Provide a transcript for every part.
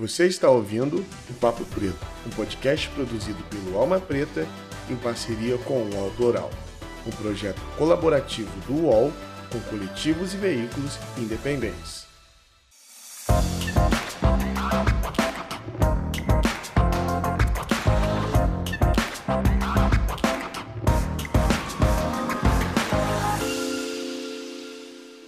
Você está ouvindo o Papo Preto, um podcast produzido pelo Alma Preta em parceria com o UOL Plural, um projeto colaborativo do UOL com coletivos e veículos independentes.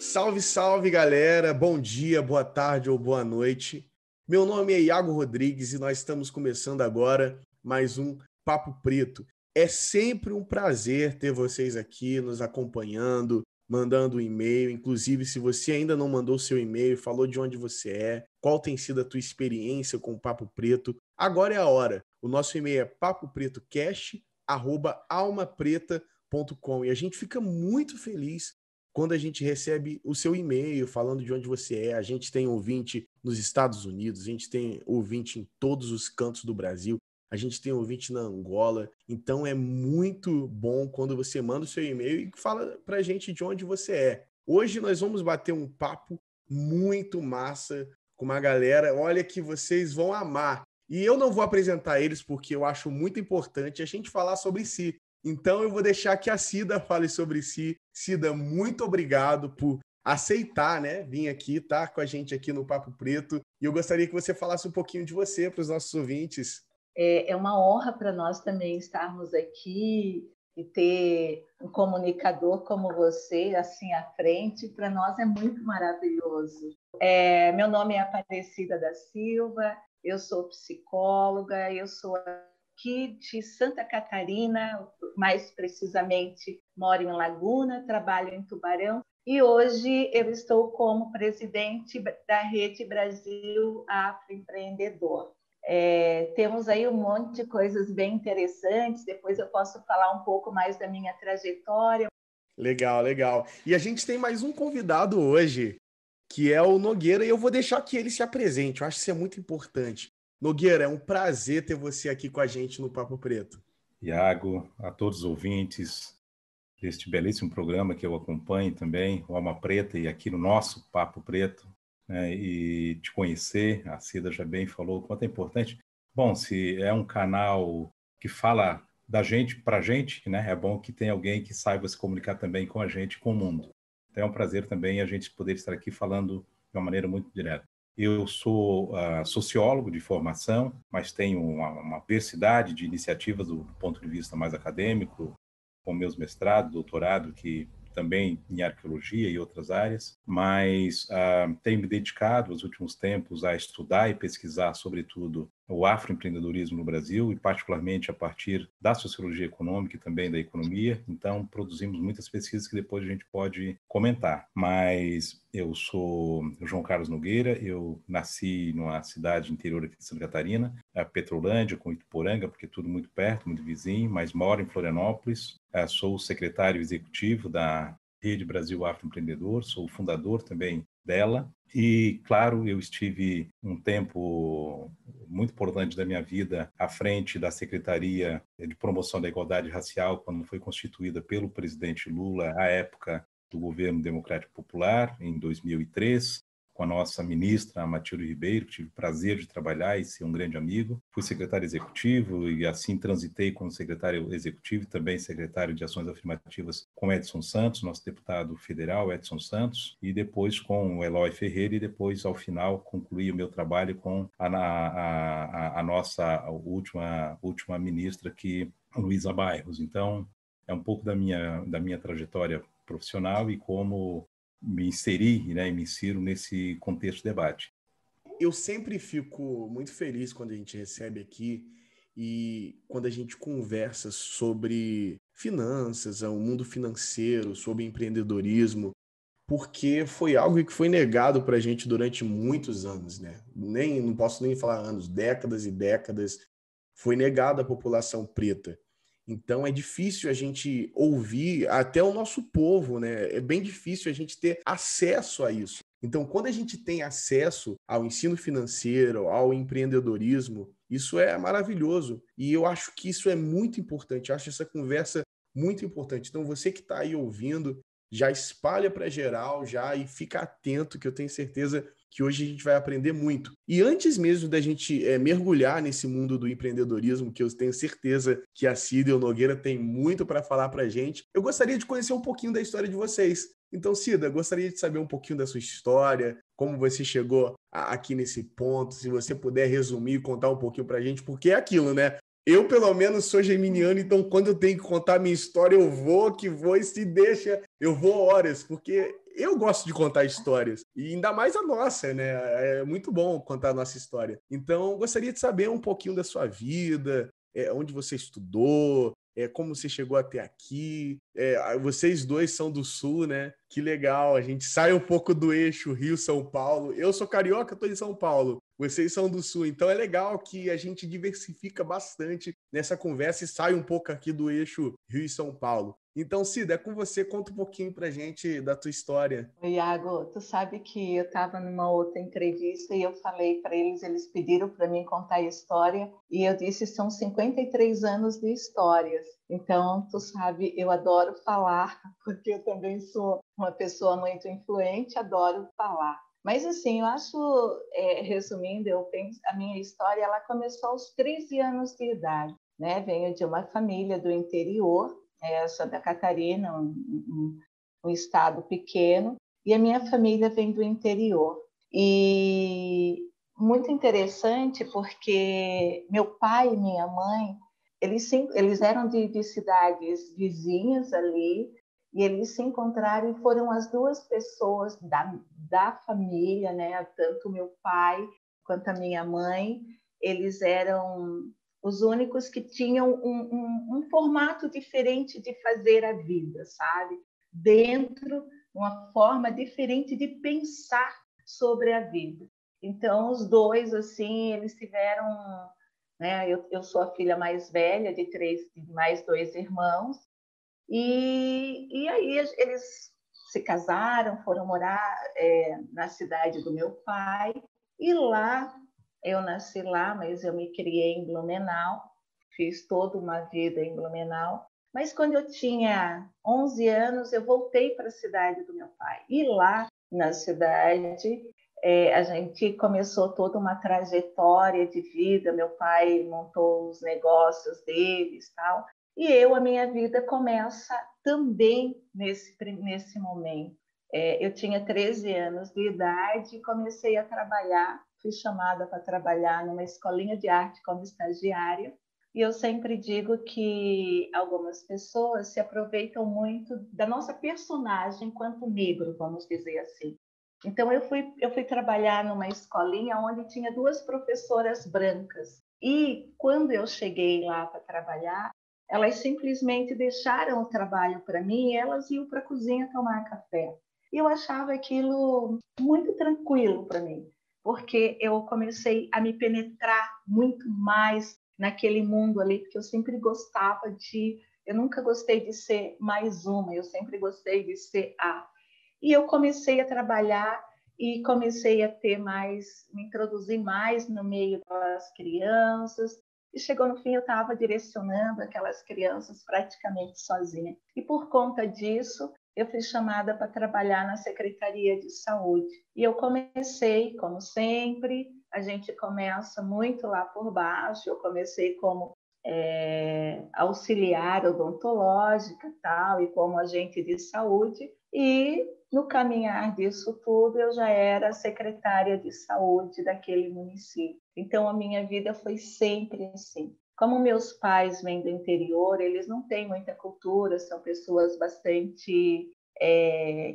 Salve, salve, galera! Bom dia, boa tarde ou boa noite. Meu nome é Iago Rodrigues e nós estamos começando agora mais um Papo Preto. É sempre um prazer ter vocês aqui nos acompanhando, mandando um e-mail. Inclusive, se você ainda não mandou seu e-mail, falou de onde você é, qual tem sido a tua experiência com o Papo Preto, agora é a hora. O nosso e-mail é papopretocast@almapreta.com e a gente fica muito feliz quando a gente recebe o seu e-mail falando de onde você é. A gente tem ouvinte nos Estados Unidos, a gente tem ouvinte em todos os cantos do Brasil, a gente tem ouvinte na Angola. Então é muito bom quando você manda o seu e-mail e fala pra gente de onde você é. Hoje nós vamos bater um papo muito massa com uma galera, olha, que vocês vão amar. E eu não vou apresentar eles porque eu acho muito importante a gente falar sobre si. Então eu vou deixar que a Cida fale sobre si. Cida, muito obrigado por aceitar, né, vir aqui, tá com a gente aqui no Papo Preto. E eu gostaria que você falasse um pouquinho de você para os nossos ouvintes. É uma honra para nós também estarmos aqui e ter um comunicador como você assim à frente. Para nós é muito maravilhoso. Meu nome é Aparecida da Silva, eu sou psicóloga, eu sou aqui de Santa Catarina, mais precisamente moro em Laguna, trabalho em Tubarão e hoje eu estou como presidente da Rede Brasil Afroempreendedor. Temos aí um monte de coisas bem interessantes, depois eu posso falar um pouco mais da minha trajetória. Legal, legal. E a gente tem mais um convidado hoje, que é o Nogueira, e eu vou deixar que ele se apresente, eu acho que isso é muito importante. Nogueira, é um prazer ter você aqui com a gente no Papo Preto. Iago, a todos os ouvintes deste belíssimo programa que eu acompanho também, o Alma Preta, e aqui no nosso Papo Preto, né, e te conhecer, a Cida já bem falou o quanto é importante. Bom, se é um canal que fala da gente para a gente, né, é bom que tenha alguém que saiba se comunicar também com a gente, com o mundo. Então é um prazer também a gente poder estar aqui falando de uma maneira muito direta. Eu sou sociólogo de formação, mas tenho uma diversidade de iniciativas do ponto de vista mais acadêmico, com meus mestrado, doutorado, que também em arqueologia e outras áreas, mas tenho me dedicado nos últimos tempos a estudar e pesquisar, sobretudo, o afroempreendedorismo no Brasil, e particularmente a partir da sociologia econômica e também da economia. Então, produzimos muitas pesquisas que depois a gente pode comentar. Mas eu sou João Carlos Nogueira, eu nasci numa cidade interior aqui de Santa Catarina, a Petrolândia, com Ituporanga, porque é tudo muito perto, muito vizinho, mas moro em Florianópolis. Sou o secretário executivo da Rede Brasil Afroempreendedor, sou o fundador também dela. E, claro, eu estive um tempo muito importante da minha vida à frente da Secretaria de Promoção da Igualdade Racial, quando foi constituída pelo presidente Lula, à época do governo democrático popular, em 2003, com a nossa ministra, a Matilde Ribeiro, que tive o prazer de trabalhar e ser um grande amigo. Fui secretário executivo e assim transitei como secretário executivo e também secretário de Ações Afirmativas com Edson Santos, nosso deputado federal, Edson Santos, e depois com o Eloy Ferreira, e depois, ao final, concluí o meu trabalho com a nossa última ministra, que Luísa Bairros. Então, é um pouco da minha trajetória profissional e como me inseri, né, e me insiro nesse contexto de debate. Eu sempre fico muito feliz quando a gente recebe aqui e quando a gente conversa sobre finanças, o mundo financeiro, sobre empreendedorismo, porque foi algo que foi negado para a gente durante muitos anos, né? Não posso nem falar anos, décadas e décadas, foi negado à população preta. Então é difícil a gente ouvir até o nosso povo, né? É bem difícil a gente ter acesso a isso. Então, quando a gente tem acesso ao ensino financeiro, ao empreendedorismo, isso é maravilhoso. E eu acho que isso é muito importante. Eu acho essa conversa muito importante. Então, você que está aí ouvindo, já espalha para geral já e fica atento, que eu tenho certeza que hoje a gente vai aprender muito. E antes mesmo da gente mergulhar nesse mundo do empreendedorismo, que eu tenho certeza que a Cida e o Nogueira têm muito para falar para a gente, eu gostaria de conhecer um pouquinho da história de vocês. Então, Cida, gostaria de saber um pouquinho da sua história, como você chegou aqui nesse ponto, se você puder resumir e contar um pouquinho para a gente, porque é aquilo, né? Eu, pelo menos, sou geminiano, então quando eu tenho que contar a minha história, eu vou que vou, e se deixa, eu vou horas, porque eu gosto de contar histórias, e ainda mais a nossa, né? É muito bom contar a nossa história. Então, gostaria de saber um pouquinho da sua vida, onde você estudou, como você chegou até aqui. Vocês dois são do Sul, né? Que legal, a gente sai um pouco do eixo Rio-São Paulo. Eu sou carioca, estou em São Paulo. Vocês são do Sul, então é legal que a gente diversifica bastante nessa conversa e sai um pouco aqui do eixo Rio e São Paulo. Então, Cida, é com você, conta um pouquinho pra gente da tua história. Iago, tu sabe que eu estava numa outra entrevista e eu falei para eles, eles pediram para mim contar a história e eu disse, são 53 anos de histórias. Então, tu sabe, eu adoro falar, porque eu também sou uma pessoa muito influente, adoro falar. Mas assim, eu acho, resumindo, eu penso, a minha história, ela começou aos 13 anos de idade, né? Venho de uma família do interior, Santa Catarina, um estado pequeno, e a minha família vem do interior. E muito interessante porque meu pai e minha mãe, eles eram de cidades vizinhas ali, e eles se encontraram e foram as duas pessoas da família, né? Tanto meu pai quanto a minha mãe, eles eram os únicos que tinham um formato diferente de fazer a vida, sabe? Dentro, uma forma diferente de pensar sobre a vida. Então, os dois, assim, eles tiveram... Né? Eu sou a filha mais velha de mais dois irmãos, e aí eles se casaram, foram morar na cidade do meu pai, e lá, eu nasci lá, mas eu me criei em Blumenau, fiz toda uma vida em Blumenau, mas quando eu tinha 11 anos, eu voltei para a cidade do meu pai, e lá na cidade a gente começou toda uma trajetória de vida, meu pai montou os negócios deles e tal, e a minha vida começa também nesse momento. Eu tinha 13 anos de idade e comecei a trabalhar, fui chamada para trabalhar numa escolinha de arte como estagiária, e eu sempre digo que algumas pessoas se aproveitam muito da nossa personagem enquanto negro, vamos dizer assim. Então, eu fui trabalhar numa escolinha onde tinha duas professoras brancas, e quando eu cheguei lá para trabalhar, elas simplesmente deixaram o trabalho para mim e elas iam para a cozinha tomar café. E eu achava aquilo muito tranquilo para mim, porque eu comecei a me penetrar muito mais naquele mundo ali, porque eu sempre gostava eu nunca gostei de ser mais uma, eu sempre gostei de ser a. E eu comecei a trabalhar e comecei a me introduzir mais no meio das crianças, e chegou no fim eu estava direcionando aquelas crianças praticamente sozinha. E por conta disso, eu fui chamada para trabalhar na Secretaria de Saúde. E eu comecei, como sempre, a gente começa muito lá por baixo, eu comecei como auxiliar odontológica tal, e como agente de saúde, e no caminhar disso tudo eu já era secretária de saúde daquele município. Então a minha vida foi sempre assim. Como meus pais vêm do interior, eles não têm muita cultura, são pessoas bastante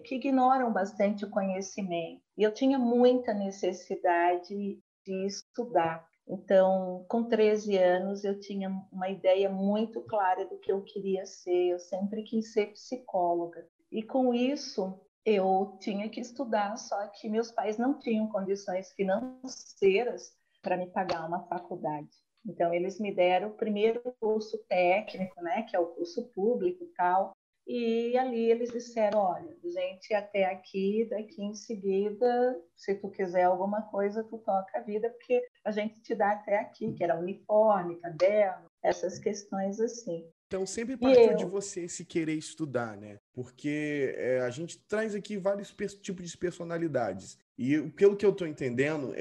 que ignoram bastante o conhecimento. E eu tinha muita necessidade de estudar. Então, com 13 anos, eu tinha uma ideia muito clara do que eu queria ser. Eu sempre quis ser psicóloga. E com isso, eu tinha que estudar, só que meus pais não tinham condições financeiras para me pagar uma faculdade. Então, eles me deram o primeiro curso técnico, né, que é o curso público e tal, e ali eles disseram, olha, gente, até aqui, daqui em seguida, se tu quiser alguma coisa, tu toca a vida, porque a gente te dá até aqui, que era uniforme, caderno, essas questões assim. Então, sempre partiu de você se querer estudar, né? Porque a gente traz aqui vários tipos de personalidades. E pelo que eu estou entendendo,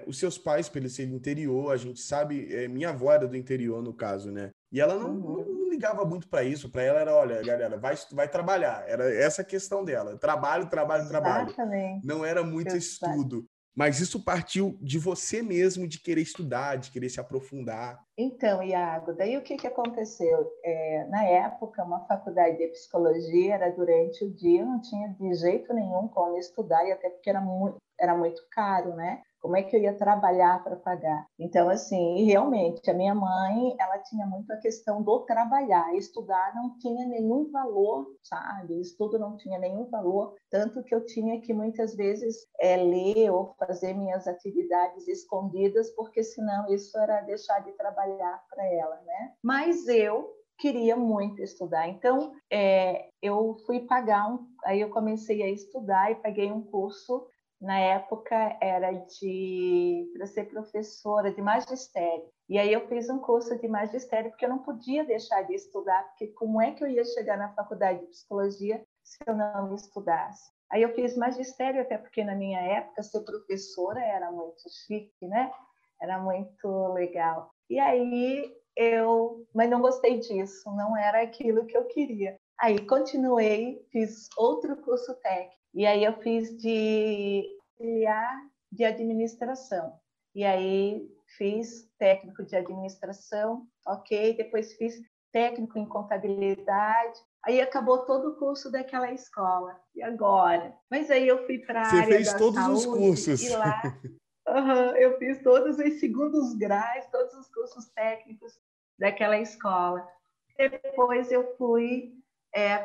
os seus pais, pelo ser do interior, a gente sabe, minha avó era do interior, no caso, né? E ela não ligava muito para isso. Para ela era, olha, galera, vai trabalhar. Era essa a questão dela. Trabalho, trabalho, trabalho. Exatamente. Não era muito estudo. Mas isso partiu de você mesmo, de querer estudar, de querer se aprofundar. Então, Iago, daí o que aconteceu? Na época, uma faculdade de psicologia era durante o dia, não tinha de jeito nenhum como estudar, e até porque era muito caro, né? Como é que eu ia trabalhar para pagar? Então, assim, e realmente, a minha mãe, ela tinha muito a questão do trabalhar. Estudar não tinha nenhum valor, sabe? Estudo não tinha nenhum valor, tanto que eu tinha que, muitas vezes, ler ou fazer minhas atividades escondidas, porque senão isso era deixar de trabalhar para ela, né? Mas eu queria muito estudar, então eu fui pagar aí eu comecei a estudar e paguei um curso. Na época era para ser professora de magistério. E aí eu fiz um curso de magistério porque eu não podia deixar de estudar, porque como é que eu ia chegar na faculdade de psicologia se eu não estudasse? Aí eu fiz magistério, até porque na minha época ser professora era muito chique, né? Era muito legal. E aí mas não gostei disso, não era aquilo que eu queria. Aí continuei, fiz outro curso técnico. E aí eu fiz de auxiliar de administração. E aí fiz técnico de administração, ok. Depois fiz técnico em contabilidade. Aí acabou todo o curso daquela escola. E agora? Mas aí eu fui para a Você área fez da todos os saúde cursos. e lá eu fiz todos os segundos graus, todos os cursos técnicos daquela escola. Depois eu fui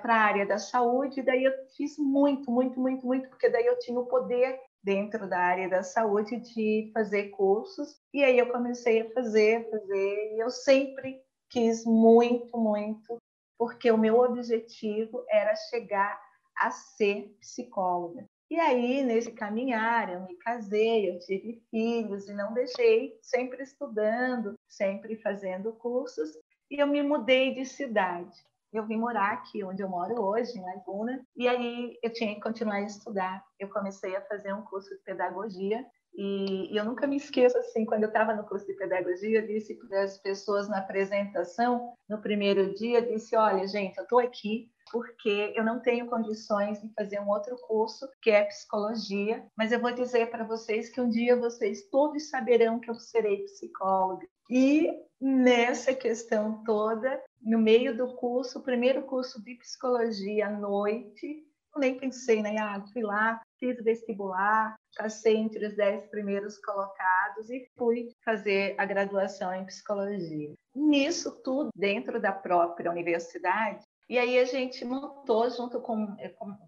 para a área da saúde, daí eu fiz muito, muito, muito, muito, porque daí eu tinha o poder dentro da área da saúde de fazer cursos, e aí eu comecei a fazer, e eu sempre quis muito, muito, porque o meu objetivo era chegar a ser psicóloga. E aí, nesse caminhar, eu me casei, eu tive filhos e não deixei, sempre estudando, sempre fazendo cursos, e eu me mudei de cidade. Eu vim morar aqui onde eu moro hoje, em Laguna, e aí eu tinha que continuar a estudar. Eu comecei a fazer um curso de pedagogia e eu nunca me esqueço, assim, quando eu estava no curso de pedagogia, eu disse para as pessoas na apresentação, no primeiro dia, eu disse, olha, gente, eu estou aqui porque eu não tenho condições de fazer um outro curso, que é psicologia, mas eu vou dizer para vocês que um dia vocês todos saberão que eu serei psicóloga. E nessa questão toda, no meio do curso, o primeiro curso de psicologia à noite, eu nem pensei, né? Fui lá, fiz vestibular, passei entre os 10 primeiros colocados e fui fazer a graduação em psicologia. Nisso tudo, dentro da própria universidade, e aí a gente montou, junto com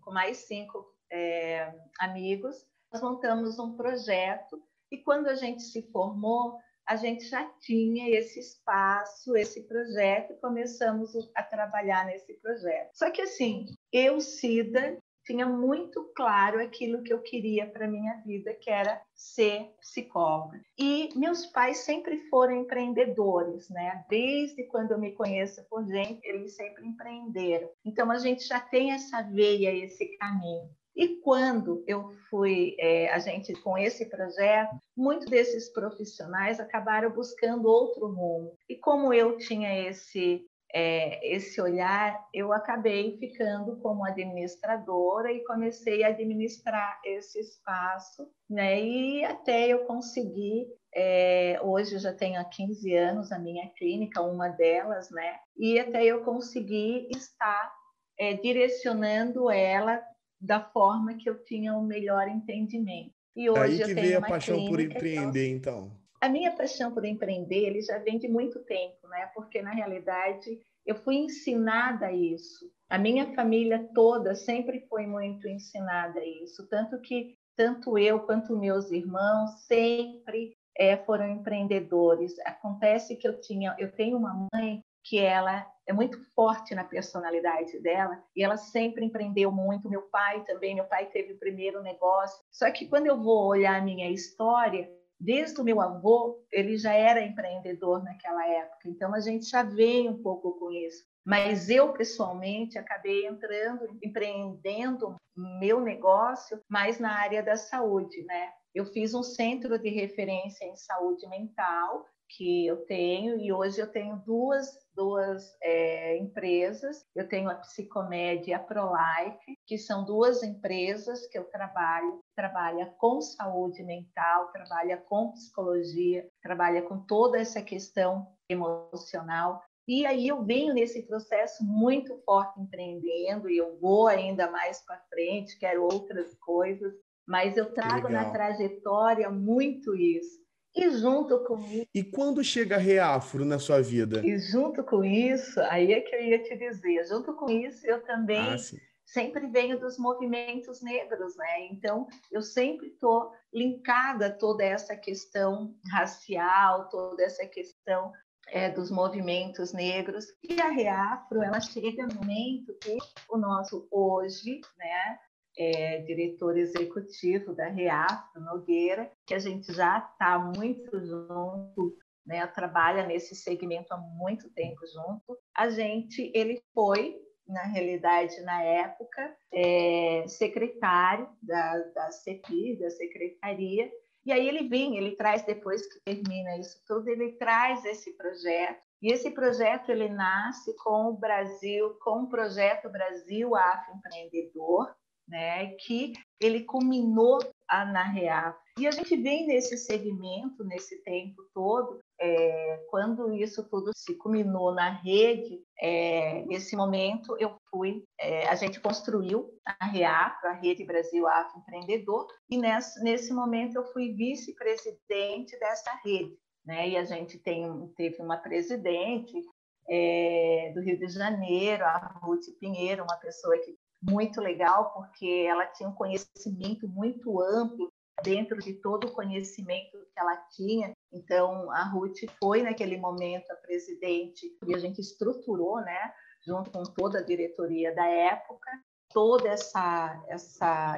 mais 5 amigos, nós montamos um projeto e quando a gente se formou, a gente já tinha esse espaço, esse projeto, e começamos a trabalhar nesse projeto. Só que assim, eu, Cida, tinha muito claro aquilo que eu queria para a minha vida, que era ser psicóloga. E meus pais sempre foram empreendedores, né? Desde quando eu me conheço por gente, eles sempre empreenderam. Então, a gente já tem essa veia, esse caminho. E quando eu fui, a gente com esse projeto, muitos desses profissionais acabaram buscando outro rumo. E como eu tinha esse olhar, eu acabei ficando como administradora e comecei a administrar esse espaço, né? E até eu conseguir, hoje eu já tenho há 15 anos a minha clínica, uma delas, né? E até eu conseguir estar direcionando ela da forma que eu tinha o melhor entendimento. E Aí hoje que eu veio tenho a uma paixão por clínica. empreender, então. A minha paixão por empreender, ele já vem de muito tempo, né? Porque na realidade eu fui ensinada a isso. A minha família toda sempre foi muito ensinada a isso, tanto que tanto eu quanto meus irmãos sempre foram empreendedores. Acontece que eu tenho uma mãe que ela é muito forte na personalidade dela e ela sempre empreendeu muito. Meu pai também, meu pai teve o primeiro negócio. Só que quando eu vou olhar a minha história, desde o meu avô, ele já era empreendedor naquela época, então a gente já veio um pouco com isso. Mas eu, pessoalmente, acabei empreendendo meu negócio mais na área da saúde, né? Eu fiz um centro de referência em saúde mental, que eu tenho, e hoje eu tenho duas empresas. Eu tenho a Psicomed e a ProLife, que são duas empresas que eu trabalha com saúde mental, trabalha com psicologia, trabalha com toda essa questão emocional. E aí eu venho nesse processo muito forte empreendendo, e eu vou ainda mais para frente, quero outras coisas, mas eu trago na trajetória muito isso. E junto com isso... E quando chega a Reafro na sua vida? E junto com isso, aí é que eu ia te dizer, junto com isso eu também sempre venho dos movimentos negros, né? Então, eu sempre estou linkada a toda essa questão racial, toda essa questão dos movimentos negros. E a Reafro, ela chega no momento que o nosso hoje, né, diretor executivo da Reafro, Nogueira, que a gente já está muito junto, né, trabalha nesse segmento há muito tempo junto. Ele foi, na realidade, na época, secretário da CEPI, da Secretaria, e aí ele traz, depois que termina isso tudo, ele traz esse projeto, e esse projeto ele nasce com o projeto Brasil Afroempreendedor, né, que ele culminou na Reafro. E a gente vem nesse segmento, nesse tempo todo, quando isso tudo se culminou na rede, nesse momento a gente construiu a Reafro, a Rede Brasil Afroempreendedor, e nesse momento eu fui vice-presidente dessa rede, né? E a gente teve uma presidente do Rio de Janeiro, a Ruth Pinheiro, uma pessoa que muito legal, porque ela tinha um conhecimento muito amplo dentro de todo o conhecimento que ela tinha. Então, a Ruth foi, naquele momento, a presidente, e a gente estruturou, né, junto com toda a diretoria da época, todo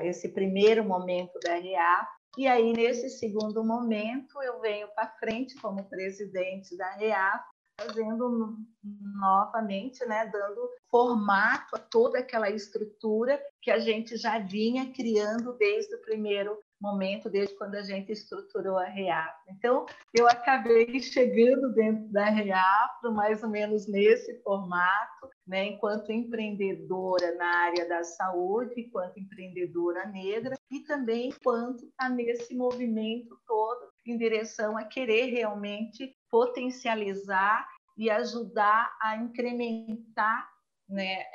esse primeiro momento da RA. E aí, nesse segundo momento, eu venho para frente como presidente da RA, fazendo novamente, né, dando formato a toda aquela estrutura que a gente já vinha criando desde o primeiro momento, desde quando a gente estruturou a Reafro. Então, eu acabei chegando dentro da Reafro, mais ou menos nesse formato, né, enquanto empreendedora na área da saúde, enquanto empreendedora negra, e também enquanto está nesse movimento todo em direção a querer realmente potencializar e ajudar a incrementar, né,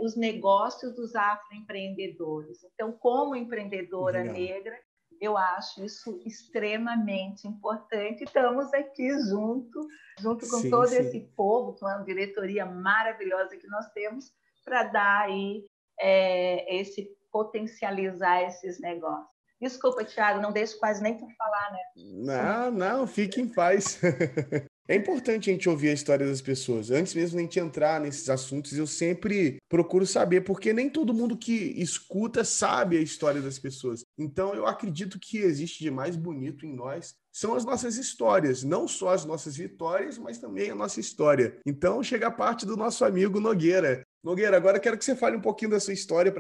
os negócios dos afroempreendedores. Então, como empreendedora negra, eu acho isso extremamente importante. Estamos aqui junto com todo esse povo, com a diretoria maravilhosa que nós temos, para dar aí potencializar esses negócios. Desculpa, Thiago, não deixo quase nem tu falar, né? Não, fique em paz. É importante a gente ouvir a história das pessoas. Antes mesmo de a gente entrar nesses assuntos, eu sempre procuro saber, porque nem todo mundo que escuta sabe a história das pessoas. Então, eu acredito que existe de mais bonito em nós são as nossas histórias. Não só as nossas vitórias, mas também a nossa história. Então, chega a parte do nosso amigo Nogueira. Nogueira, agora eu quero que você fale um pouquinho da sua história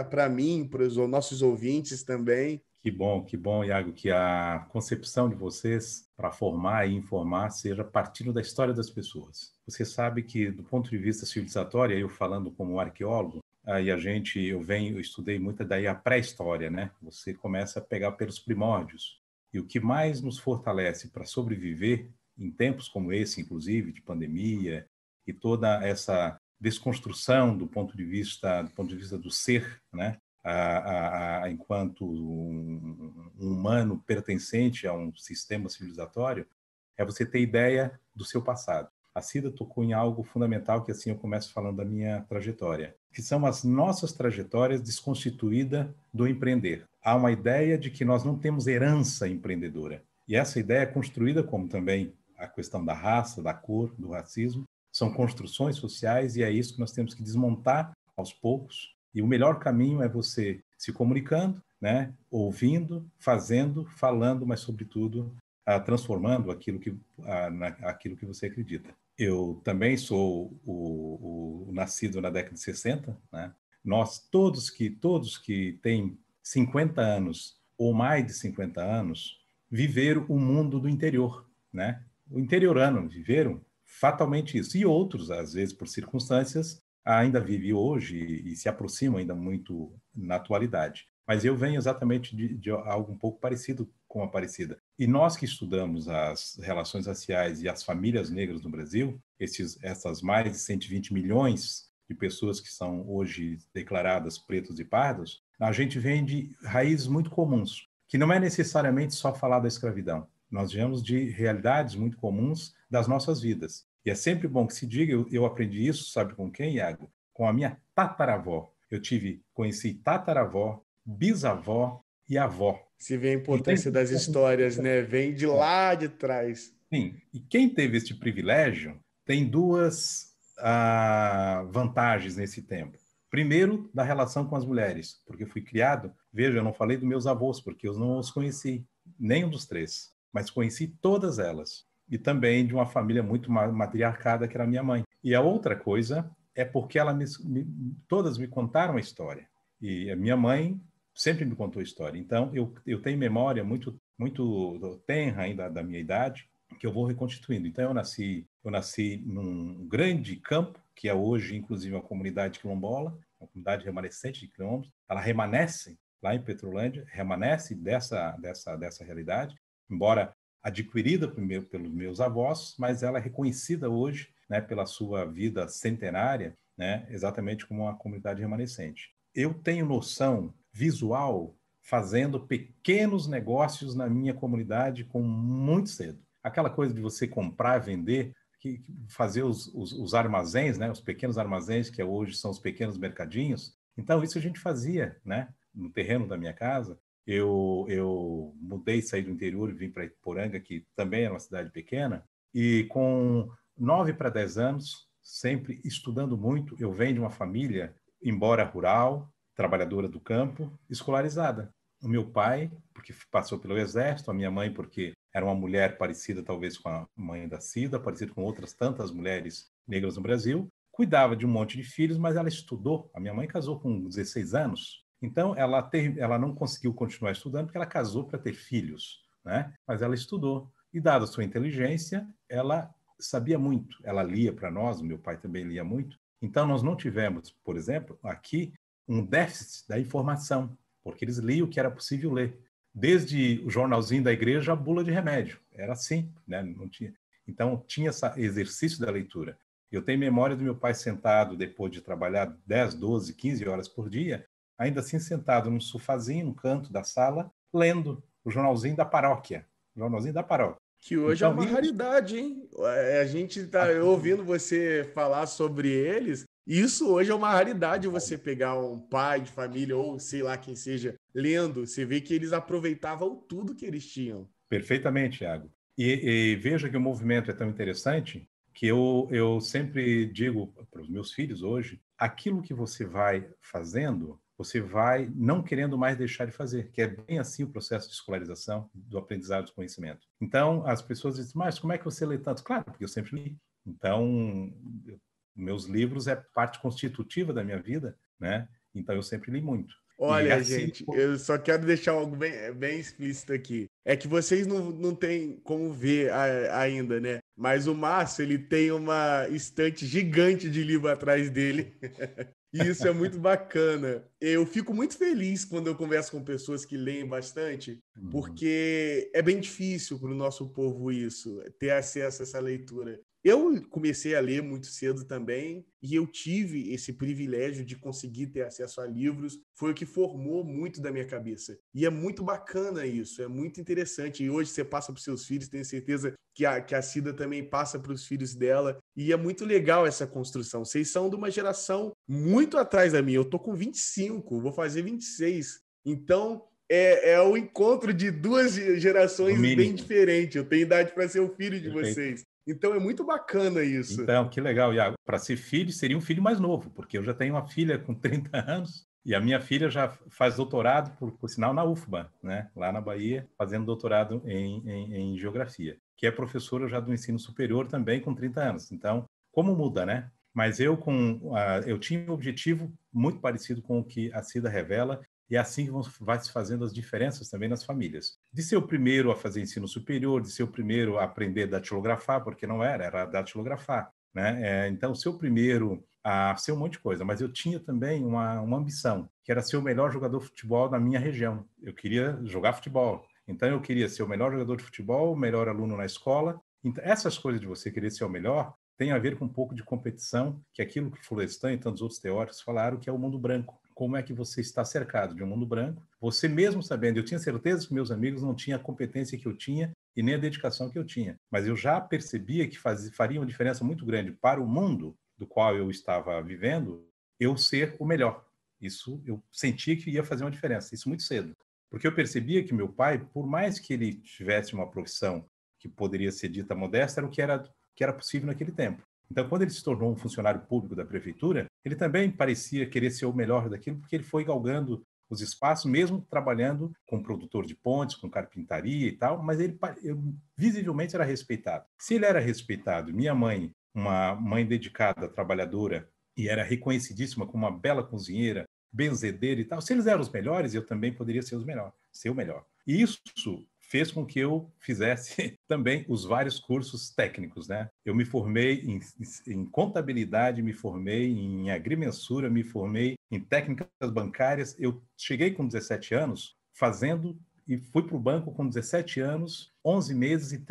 para mim, para os nossos ouvintes também. Que bom, Iago, que a concepção de vocês para formar e informar seja partindo da história das pessoas. Você sabe que, do ponto de vista civilizatório, eu falando como arqueólogo, eu estudei muito daí a pré-história, né? Você começa a pegar pelos primórdios. E o que mais nos fortalece para sobreviver em tempos como esse, inclusive, de pandemia, e toda essa desconstrução do ponto de vista do ser, né? Enquanto um humano pertencente a um sistema civilizatório, é você ter ideia do seu passado. A Cida tocou em algo fundamental, que assim eu começo falando da minha trajetória, que são as nossas trajetórias desconstituídas do empreender. Há uma ideia de que nós não temos herança empreendedora. E essa ideia é construída, como também a questão da raça, da cor, do racismo, são construções sociais, e é isso que nós temos que desmontar aos poucos. E o melhor caminho é você se comunicando, né? Ouvindo, fazendo, falando, mas, sobretudo, transformando aquilo que você acredita. Eu também sou o nascido na década de 60, né? Nós, todos que têm 50 anos ou mais de 50 anos, viveram o mundo do interior, né? O interiorano viveram fatalmente isso. E outros, às vezes, por circunstâncias, ainda vivem hoje e se aproximam ainda muito na atualidade. Mas eu venho exatamente de algo um pouco parecido com a Aparecida. E nós que estudamos as relações raciais e as famílias negras no Brasil, essas mais de 120 milhões de pessoas que são hoje declaradas pretos e pardos, a gente vem de raízes muito comuns, que não é necessariamente só falar da escravidão. Nós viemos de realidades muito comuns das nossas vidas. E é sempre bom que se diga, eu aprendi isso, sabe com quem, Iago? Com a minha tataravó. Conheci tataravó, bisavó e avó. Se vê a importância das histórias, né? Vem de lá de trás. Sim, e quem teve este privilégio tem duas vantagens nesse tempo. Primeiro, da relação com as mulheres, porque eu fui criado, veja, eu não falei dos meus avós, porque eu não os conheci, nenhum dos três, mas conheci todas elas. E também de uma família muito matriarcada, que era minha mãe. E a outra coisa é porque todas me contaram a história. E a minha mãe sempre me contou a história. Então, eu tenho memória muito tenra ainda da minha idade, que eu vou reconstituindo. Então, eu nasci num grande campo, que é hoje, inclusive, uma comunidade quilombola, uma comunidade remanescente de quilombos. Ela remanesce lá em Petrolândia, remanesce dessa realidade, embora adquirida pelos meus avós, mas ela é reconhecida hoje, né, pela sua vida centenária, né, exatamente como uma comunidade remanescente. Eu tenho noção visual fazendo pequenos negócios na minha comunidade com muito cedo. Aquela coisa de você comprar, vender, fazer os armazéns, né, os pequenos armazéns, que hoje são os pequenos mercadinhos. Então, isso a gente fazia, né, no terreno da minha casa. Eu mudei, saí do interior e vim para Iporanga, que também é uma cidade pequena, e com 9 para 10 anos, sempre estudando muito, eu venho de uma família, embora rural, trabalhadora do campo, escolarizada. O meu pai, porque passou pelo exército, a minha mãe, porque era uma mulher parecida talvez com a mãe da Cida, parecida com outras tantas mulheres negras no Brasil, cuidava de um monte de filhos, mas ela estudou. A minha mãe casou com 16 anos, então ela não conseguiu continuar estudando porque ela casou para ter filhos, né? Mas ela estudou. E dada a sua inteligência, ela sabia muito. Ela lia para nós, o meu pai também lia muito. Então nós não tivemos, por exemplo, aqui um déficit da informação, porque eles liam o que era possível ler. Desde o jornalzinho da igreja, a bula de remédio. Era assim, né? Não tinha. Então, tinha esse exercício da leitura. Eu tenho memória do meu pai sentado, depois de trabalhar 10, 12, 15 horas por dia, ainda assim sentado num sofazinho, no canto da sala, lendo o jornalzinho da paróquia. O jornalzinho da paróquia. Que hoje Então, é uma raridade, hein? A gente está ouvindo você falar sobre eles. Isso hoje é uma raridade, você pegar um pai de família ou sei lá quem seja lendo. Você vê que eles aproveitavam tudo que eles tinham. Perfeitamente, Thiago. E veja que o movimento é tão interessante que eu sempre digo para os meus filhos hoje, aquilo que você vai fazendo, você vai não querendo mais deixar de fazer, que é bem assim o processo de escolarização, do aprendizado do conhecimento. Então, as pessoas dizem, mas como é que você lê tanto? Claro, porque eu sempre li. Então, meus livros é parte constitutiva da minha vida, né? Então, eu sempre li muito. Olha, assim, gente, eu só quero deixar algo bem explícito aqui. É que vocês não têm como ver ainda, né? Mas o Márcio, ele tem uma estante gigante de livro atrás dele. E isso é muito bacana. Eu fico muito feliz quando eu converso com pessoas que leem bastante, porque é bem difícil para o nosso povo isso, ter acesso a essa leitura. Eu comecei a ler muito cedo também e eu tive esse privilégio de conseguir ter acesso a livros. Foi o que formou muito da minha cabeça. E é muito bacana isso, é muito interessante. E hoje você passa para os seus filhos, tenho certeza que a Cida também passa para os filhos dela. E é muito legal essa construção. Vocês são de uma geração muito atrás da minha. Eu tô com 25, vou fazer 26. Então, é o encontro de duas gerações bem diferentes. Eu tenho idade para ser o filho de vocês. Então é muito bacana isso. Então, que legal, Iago. Para ser filho, seria um filho mais novo, porque eu já tenho uma filha com 30 anos e a minha filha já faz doutorado, por sinal, na UFBA, né? Lá na Bahia, fazendo doutorado em geografia. que é professora já do ensino superior também com 30 anos. Então, como muda, né? Mas eu tinha um objetivo muito parecido com o que a Cida revela, e é assim que vai se fazendo as diferenças também nas famílias. De ser o primeiro a fazer ensino superior, de ser o primeiro a aprender a datilografar, porque não era datilografar, né? Então, ser o primeiro a ser um monte de coisa, mas eu tinha também uma ambição, que era ser o melhor jogador de futebol na minha região. Eu queria jogar futebol. Então, eu queria ser o melhor jogador de futebol, o melhor aluno na escola. Então, essas coisas de você querer ser o melhor tem a ver com um pouco de competição, que é aquilo que Florestan e tantos outros teóricos falaram, que é o mundo branco. Como é que você está cercado de um mundo branco? Você mesmo sabendo, eu tinha certeza que meus amigos não tinham a competência que eu tinha e nem a dedicação que eu tinha, mas eu já percebia que faria uma diferença muito grande para o mundo do qual eu estava vivendo, eu ser o melhor. Isso eu sentia que ia fazer uma diferença, isso muito cedo. Porque eu percebia que meu pai, por mais que ele tivesse uma profissão que poderia ser dita modesta, era o que era possível naquele tempo. Então, quando ele se tornou um funcionário público da prefeitura, ele também parecia querer ser o melhor daquilo, porque ele foi galgando os espaços, mesmo trabalhando com produtor de pontes, com carpintaria e tal, mas ele visivelmente era respeitado. Se ele era respeitado, minha mãe, uma mãe dedicada, trabalhadora, e era reconhecidíssima como uma bela cozinheira, benzedeira e tal, se eles eram os melhores, eu também poderia ser o melhor. E isso fez com que eu fizesse também os vários cursos técnicos, né? Eu me formei em contabilidade, me formei em agrimensura, me formei em técnicas bancárias. Eu cheguei com 17 anos e fui para o banco com 17 anos, 11 meses e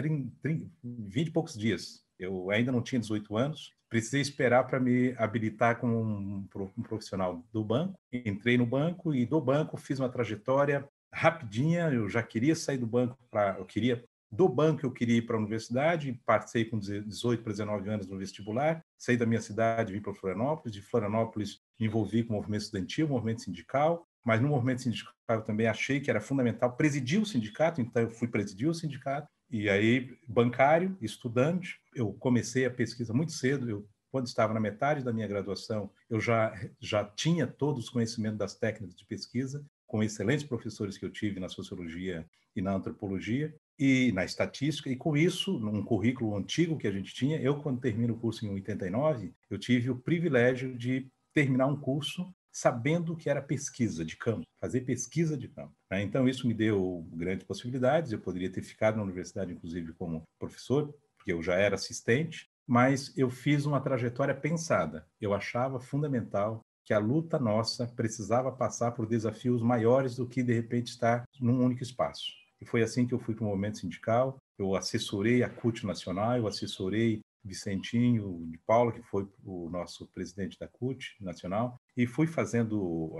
20 e poucos dias. Eu ainda não tinha 18 anos, precisei esperar para me habilitar como um profissional do banco. Entrei no banco e do banco fiz uma trajetória rapidinha. Eu já queria sair do banco eu queria ir para a universidade, passei com 18 para 19 anos no vestibular, saí da minha cidade, vim para Florianópolis, de Florianópolis me envolvi com o movimento estudantil, movimento sindical, mas no movimento sindical eu também achei que era fundamental presidir o sindicato, então eu fui presidir o sindicato, e aí bancário, estudante, eu comecei a pesquisa muito cedo. Quando estava na metade da minha graduação, eu já tinha todos os conhecimentos das técnicas de pesquisa, com excelentes professores que eu tive na sociologia e na antropologia e na estatística, e com isso, num currículo antigo que a gente tinha, quando termino o curso em 89, eu tive o privilégio de terminar um curso sabendo que era pesquisa de campo, fazer pesquisa de campo, né? Então, isso me deu grandes possibilidades. Eu poderia ter ficado na universidade, inclusive, como professor, porque eu já era assistente, mas eu fiz uma trajetória pensada. Eu achava fundamental que a luta nossa precisava passar por desafios maiores do que, de repente, estar num único espaço. E foi assim que eu fui para o movimento sindical. Eu assessorei a CUT Nacional, eu assessorei Vicentinho de Paula, que foi o nosso presidente da CUT Nacional, e fui fazendo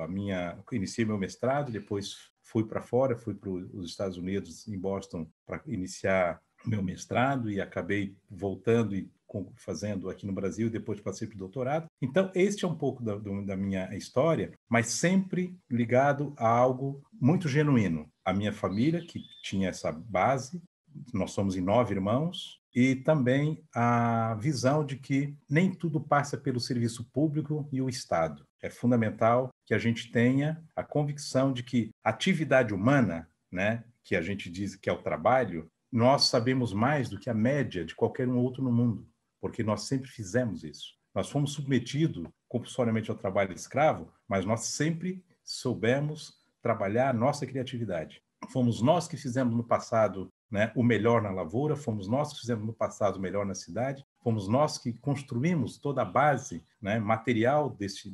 iniciei meu mestrado, depois fui para fora, fui para os Estados Unidos, em Boston, para iniciar meu mestrado, e acabei voltando e fazendo aqui no Brasil, depois passei para o doutorado. Então, este é um pouco da minha história, mas sempre ligado a algo muito genuíno. A minha família, que tinha essa base, nós somos em 9 irmãos, e também a visão de que nem tudo passa pelo serviço público e o Estado. É fundamental que a gente tenha a convicção de que a atividade humana, né, que a gente diz que é o trabalho, nós sabemos mais do que a média de qualquer um outro no mundo, porque nós sempre fizemos isso. Nós fomos submetidos compulsoriamente ao trabalho escravo, mas nós sempre soubemos trabalhar a nossa criatividade. Fomos nós que fizemos no passado, né, o melhor na lavoura, fomos nós que fizemos no passado o melhor na cidade, fomos nós que construímos toda a base, né, material desse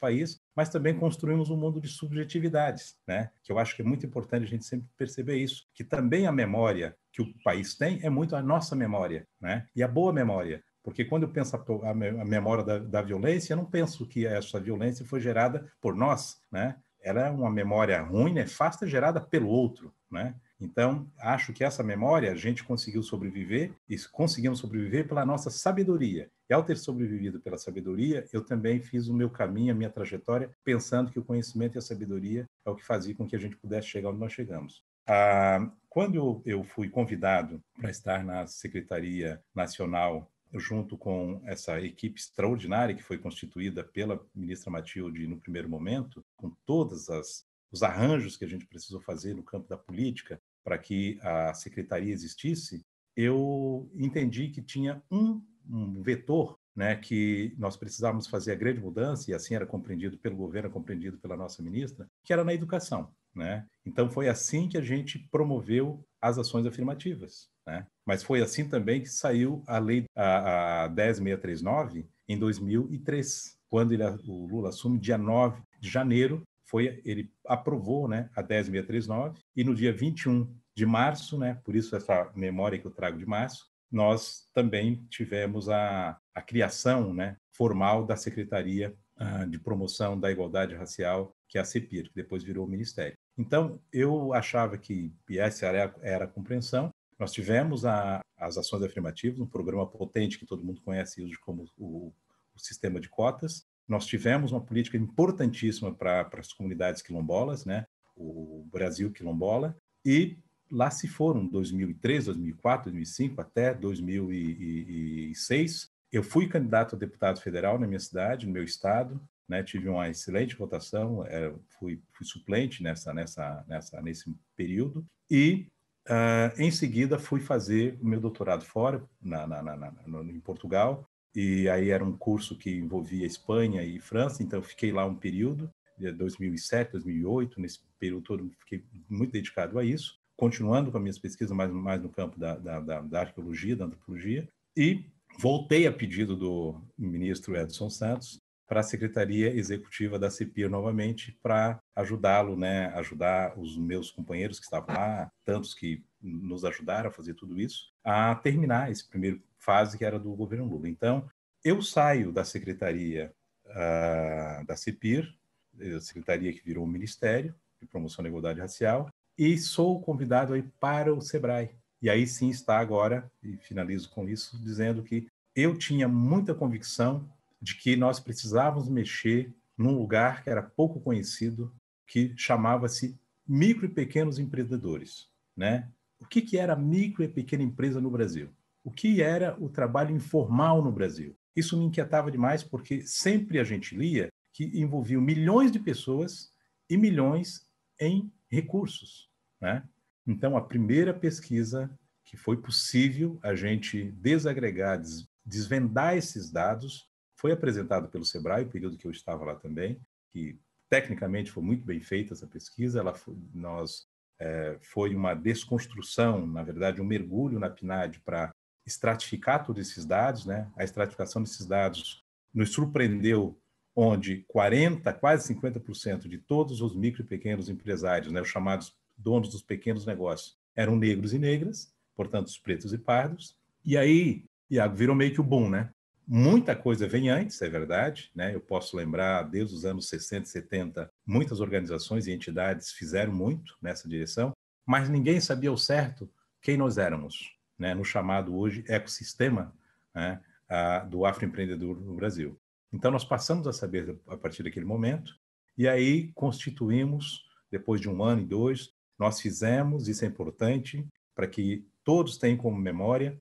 país, mas também construímos um mundo de subjetividades, né, que eu acho que é muito importante a gente sempre perceber isso, que também a memória que o país tem é muito a nossa memória, né, e a boa memória. Porque quando eu penso a memória da violência, eu não penso que essa violência foi gerada por nós, né? Ela é uma memória ruim, nefasta, gerada pelo outro, né? Então, acho que essa memória a gente conseguiu sobreviver, e conseguimos sobreviver pela nossa sabedoria. E ao ter sobrevivido pela sabedoria, eu também fiz o meu caminho, a minha trajetória, pensando que o conhecimento e a sabedoria é o que fazia com que a gente pudesse chegar onde nós chegamos. Quando eu fui convidado para estar na Secretaria Nacional, junto com essa equipe extraordinária que foi constituída pela ministra Matilde no primeiro momento, com todos os arranjos que a gente precisou fazer no campo da política para que a secretaria existisse, eu entendi que tinha um vetor, né, que nós precisávamos fazer a grande mudança, e assim era compreendido pelo governo, compreendido pela nossa ministra, que era na educação, né? Então foi assim que a gente promoveu as ações afirmativas, né? Mas foi assim também que saiu a lei a 10.639 em 2003, quando o Lula assume dia 9 de janeiro, ele aprovou, né, a 10.639, e no dia 21 de março, né, por isso essa memória que eu trago de março, nós também tivemos a criação, né, formal da Secretaria de Promoção da Igualdade Racial, que é a CEPIR, que depois virou o Ministério. Então, eu achava que essa era a compreensão. Nós tivemos as ações afirmativas, um programa potente que todo mundo conhece hoje como o sistema de cotas. Nós tivemos uma política importantíssima para as comunidades quilombolas, né, o Brasil Quilombola, e lá se foram 2003, 2004, 2005, até 2006. Eu fui candidato a deputado federal na minha cidade, no meu estado, né? Tive uma excelente votação, fui suplente nesse período, e em seguida fui fazer o meu doutorado fora, em Portugal, e aí era um curso que envolvia Espanha e França, então eu fiquei lá um período, de 2007, 2008, nesse período todo fiquei muito dedicado a isso, continuando com as minhas pesquisas mais no campo da arqueologia, da antropologia, e voltei a pedido do ministro Edson Santos para a Secretaria Executiva da CEPIR novamente, para ajudá-lo, né, ajudar os meus companheiros que estavam lá, tantos que nos ajudaram a fazer tudo isso, a terminar esse primeiro fase que era do governo Lula. Então, eu saio da Secretaria da CEPIR, a secretaria que virou o Ministério de Promoção da Igualdade Racial, e sou convidado aí para o SEBRAE. E aí sim está agora, e finalizo com isso, dizendo que eu tinha muita convicção de que nós precisávamos mexer num lugar que era pouco conhecido, que chamava-se micro e pequenos empreendedores, né? O que era micro e pequena empresa no Brasil? O que era o trabalho informal no Brasil? Isso me inquietava demais, porque sempre a gente lia que envolviam milhões de pessoas e milhões em recursos, né? Então, a primeira pesquisa que foi possível a gente desagregar, desvendar esses dados, foi apresentada pelo SEBRAE, o período que eu estava lá também, que tecnicamente foi muito bem feita essa pesquisa. Foi uma desconstrução, na verdade, um mergulho na PNAD para estratificar todos esses dados, né? A estratificação desses dados nos surpreendeu, onde 40%, quase 50% de todos os micro e pequenos empresários, né, os chamados donos dos pequenos negócios, eram negros e negras, portanto, os pretos e pardos. E aí, Iago, virou meio que o boom, né? Muita coisa vem antes, é verdade, né? Eu posso lembrar, desde os anos 60 e 70, muitas organizações e entidades fizeram muito nessa direção, mas ninguém sabia ao certo quem nós éramos, né? No chamado hoje ecossistema, né, do afroempreendedor no Brasil. Então, nós passamos a saber a partir daquele momento, e aí constituímos, depois de 1 ano e 2, nós fizemos, isso é importante, para que todos tenham como memória,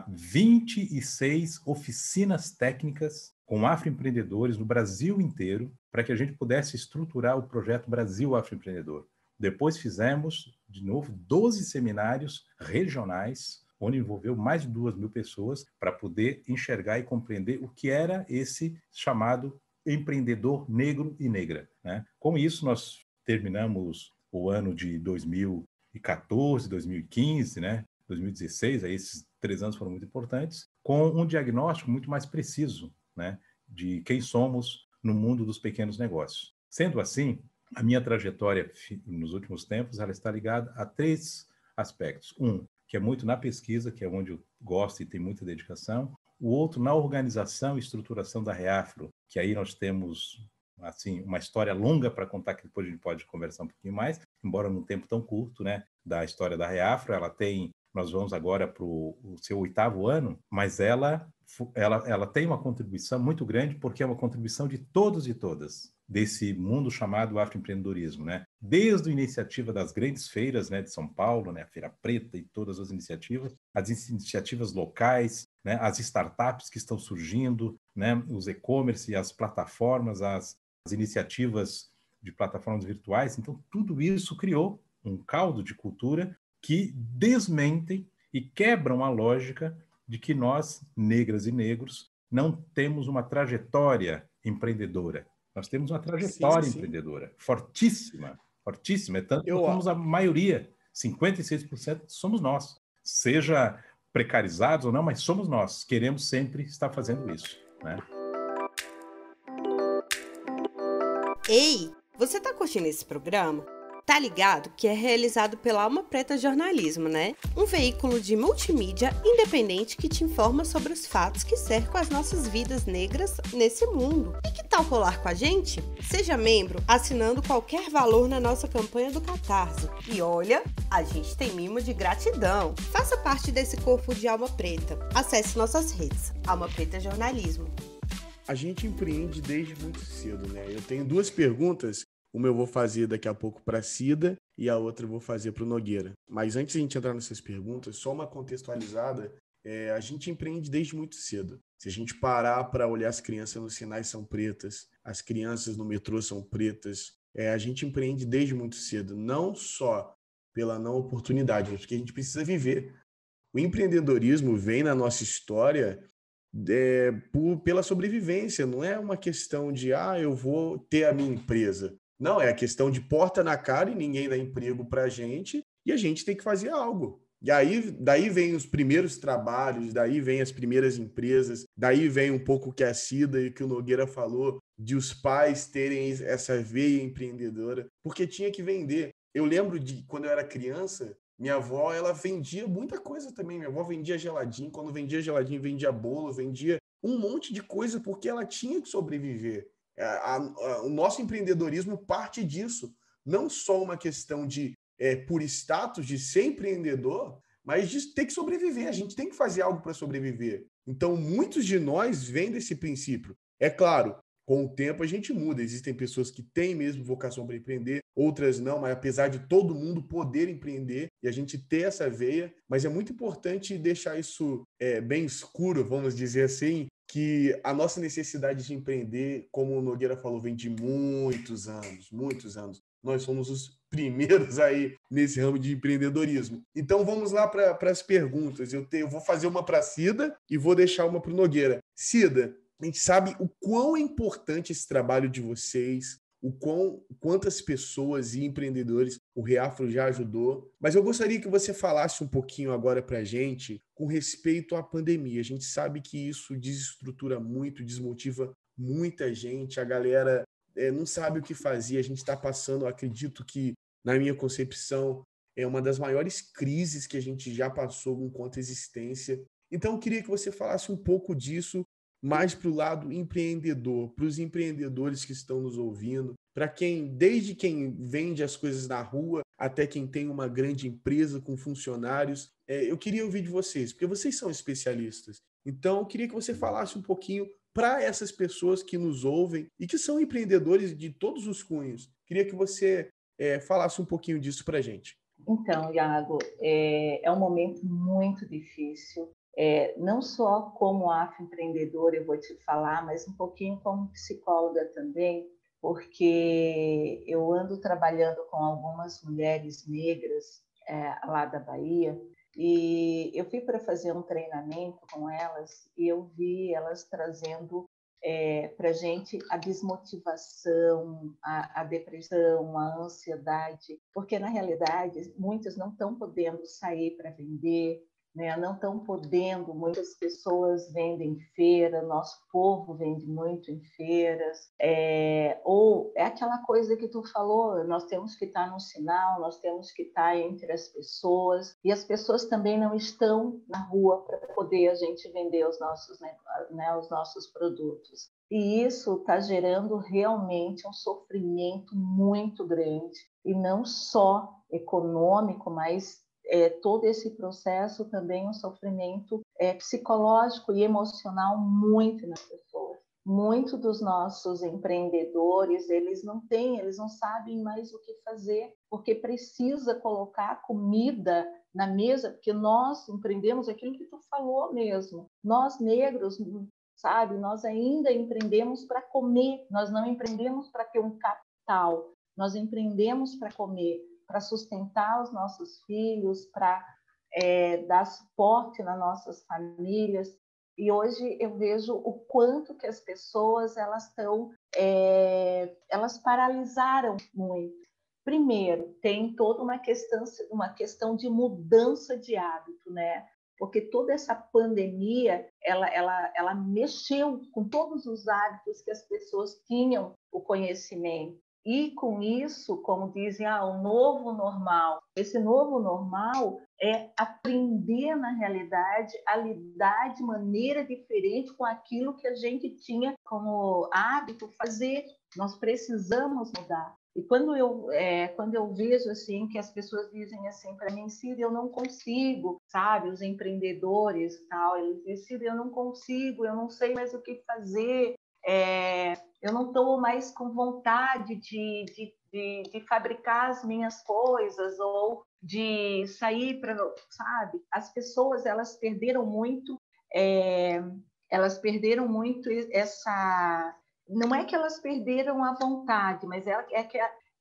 26 oficinas técnicas com afroempreendedores no Brasil inteiro, para que a gente pudesse estruturar o projeto Brasil Afroempreendedor. Depois fizemos, de novo, 12 seminários regionais, onde envolveu mais de 2.000 pessoas, para poder enxergar e compreender o que era esse chamado empreendedor negro e negra, né? Com isso, nós terminamos o ano de 2014, 2015, né? 2016, aí esses 3 anos foram muito importantes, com um diagnóstico muito mais preciso, né, de quem somos no mundo dos pequenos negócios. Sendo assim, a minha trajetória nos últimos tempos, ela está ligada a 3 aspectos. Um, que é muito na pesquisa, que é onde eu gosto e tenho muita dedicação. O outro, na organização e estruturação da Reafro, que aí nós temos assim uma história longa para contar, que depois a gente pode conversar um pouquinho mais, embora num tempo tão curto, né, da história da Reafro. Nós vamos agora para o seu 8º ano, mas ela tem uma contribuição muito grande, porque é uma contribuição de todos e todas desse mundo chamado afroempreendedorismo, né? Desde a iniciativa das grandes feiras, né, de São Paulo, né, a Feira Preta e todas as iniciativas locais, né, as startups que estão surgindo, né, os e-commerce e as plataformas, as iniciativas de plataformas virtuais. Então, tudo isso criou um caldo de cultura que desmentem e quebram a lógica de que nós, negras e negros, não temos uma trajetória empreendedora. Nós temos uma Sim, trajetória sim. empreendedora fortíssima, fortíssima. É tanto que nós Eu, somos a maioria, 56% somos nós. Seja precarizados ou não, mas somos nós. Queremos sempre estar fazendo isso, né? Ei, você tá curtindo esse programa? Tá ligado que é realizado pela Alma Preta Jornalismo, né? Um veículo de multimídia independente que te informa sobre os fatos que cercam as nossas vidas negras nesse mundo. E que tal colar com a gente? Seja membro assinando qualquer valor na nossa campanha do Catarse. E olha, a gente tem mimo de gratidão. Faça parte desse corpo de Alma Preta. Acesse nossas redes, Alma Preta Jornalismo. A gente empreende desde muito cedo, né? Eu tenho duas perguntas. Uma eu vou fazer daqui a pouco para a Cida e a outra eu vou fazer para o Nogueira. Mas antes de a gente entrar nessas perguntas, só uma contextualizada. A gente empreende desde muito cedo. Se a gente parar para olhar, as crianças nos sinais são pretas, as crianças no metrô são pretas. A gente empreende desde muito cedo, não só pela não oportunidade, mas porque a gente precisa viver. O empreendedorismo vem na nossa história pela sobrevivência, não é uma questão de eu vou ter a minha empresa. Não, é a questão de porta na cara e ninguém dá emprego para a gente e a gente tem que fazer algo. E aí, daí vem os primeiros trabalhos, daí vem as primeiras empresas, daí vem um pouco o que a Cida e que o Nogueira falou, de os pais terem essa veia empreendedora, porque tinha que vender. Eu lembro de quando eu era criança, minha avó, ela vendia muita coisa também. Minha avó vendia geladinho, quando vendia geladinho, vendia bolo, vendia um monte de coisa, porque ela tinha que sobreviver. O nosso empreendedorismo parte disso. Não só uma questão de, por status, de ser empreendedor, mas de ter que sobreviver. A gente tem que fazer algo para sobreviver. Então, muitos de nós vêm desse princípio. É claro, com o tempo a gente muda. Existem pessoas que têm mesmo vocação para empreender, outras não, mas apesar de todo mundo poder empreender e a gente ter essa veia, mas é muito importante deixar isso bem escuro, vamos dizer assim, que a nossa necessidade de empreender, como o Nogueira falou, vem de muitos anos, muitos anos. Nós somos os primeiros aí nesse ramo de empreendedorismo. Então vamos lá para as perguntas. Eu vou fazer uma para a Cida e vou deixar uma para o Nogueira. Cida, a gente sabe o quão é importante esse trabalho de vocês, quantas pessoas e empreendedores o Reafro já ajudou. Mas eu gostaria que você falasse um pouquinho agora para a gente com respeito à pandemia. A gente sabe que isso desestrutura muito, desmotiva muita gente. A galera não sabe o que fazer. A gente está passando, acredito que, na minha concepção, é uma das maiores crises que a gente já passou enquanto existência. Então, eu queria que você falasse um pouco disso, mais para o lado empreendedor, para os empreendedores que estão nos ouvindo, desde quem vende as coisas na rua até quem tem uma grande empresa com funcionários. Eu queria ouvir de vocês, porque vocês são especialistas. Então, eu queria que você falasse um pouquinho para essas pessoas que nos ouvem e que são empreendedores de todos os cunhos. Queria que você falasse um pouquinho disso para a gente. Então, Iago, é um momento muito difícil. Não só como afroempreendedora eu vou te falar, mas um pouquinho como psicóloga também, porque eu ando trabalhando com algumas mulheres negras lá da Bahia e eu fui para fazer um treinamento com elas e eu vi elas trazendo para a gente a desmotivação, a depressão, a ansiedade, porque na realidade muitas não estão podendo sair para vender, né? Não estão podendo, muitas pessoas vendem em feira, nosso povo vende muito em feiras, ou é aquela coisa que tu falou, nós temos que estar no sinal, nós temos que estar entre as pessoas, e as pessoas também não estão na rua para poder a gente vender os nossos produtos. E isso está gerando realmente um sofrimento muito grande, e não só econômico, mas todo esse processo também um sofrimento psicológico e emocional muito nas pessoas. Muitos dos nossos empreendedores, eles não sabem mais o que fazer, porque precisa colocar comida na mesa, porque nós empreendemos aquilo que tu falou mesmo. Nós negros, sabe, nós ainda empreendemos para comer, nós não empreendemos para ter um capital, nós empreendemos para comer, para sustentar os nossos filhos, para dar suporte nas nossas famílias. E hoje eu vejo o quanto que as pessoas elas paralisaram muito. Primeiro, tem toda uma questão de mudança de hábito, né? Porque toda essa pandemia, ela mexeu com todos os hábitos que as pessoas tinham o conhecimento. E com isso, como dizem, o novo normal. Esse novo normal é aprender, na realidade, a lidar de maneira diferente com aquilo que a gente tinha como hábito fazer. Nós precisamos mudar. E quando eu vejo assim que as pessoas dizem assim para mim, Cida, eu não consigo, sabe? Os empreendedores e tal, eles dizem, Cida, eu não consigo, eu não sei mais o que fazer, eu não estou mais com vontade de fabricar as minhas coisas ou de sair para, sabe? As pessoas elas perderam muito essa. Não é que elas perderam a vontade, mas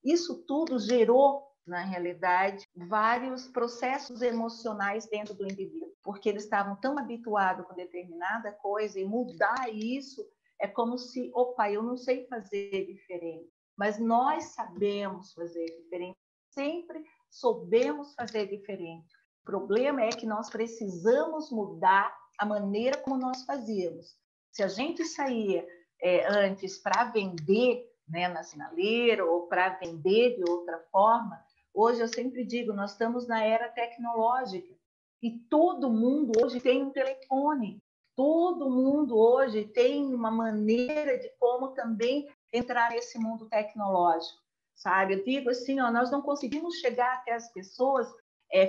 isso tudo gerou, na realidade, vários processos emocionais dentro do indivíduo, porque eles estavam tão habituados com determinada coisa e mudar isso é como se, eu não sei fazer diferente, mas nós sabemos fazer diferente, sempre soubemos fazer diferente. O problema é que nós precisamos mudar a maneira como nós fazíamos. Se a gente saía antes para vender, né, na sinaleira ou para vender de outra forma, hoje eu sempre digo, nós estamos na era tecnológica e todo mundo hoje tem um telefone, todo mundo hoje tem uma maneira de como também entrar nesse mundo tecnológico, sabe? Eu digo assim, nós não conseguimos chegar até as pessoas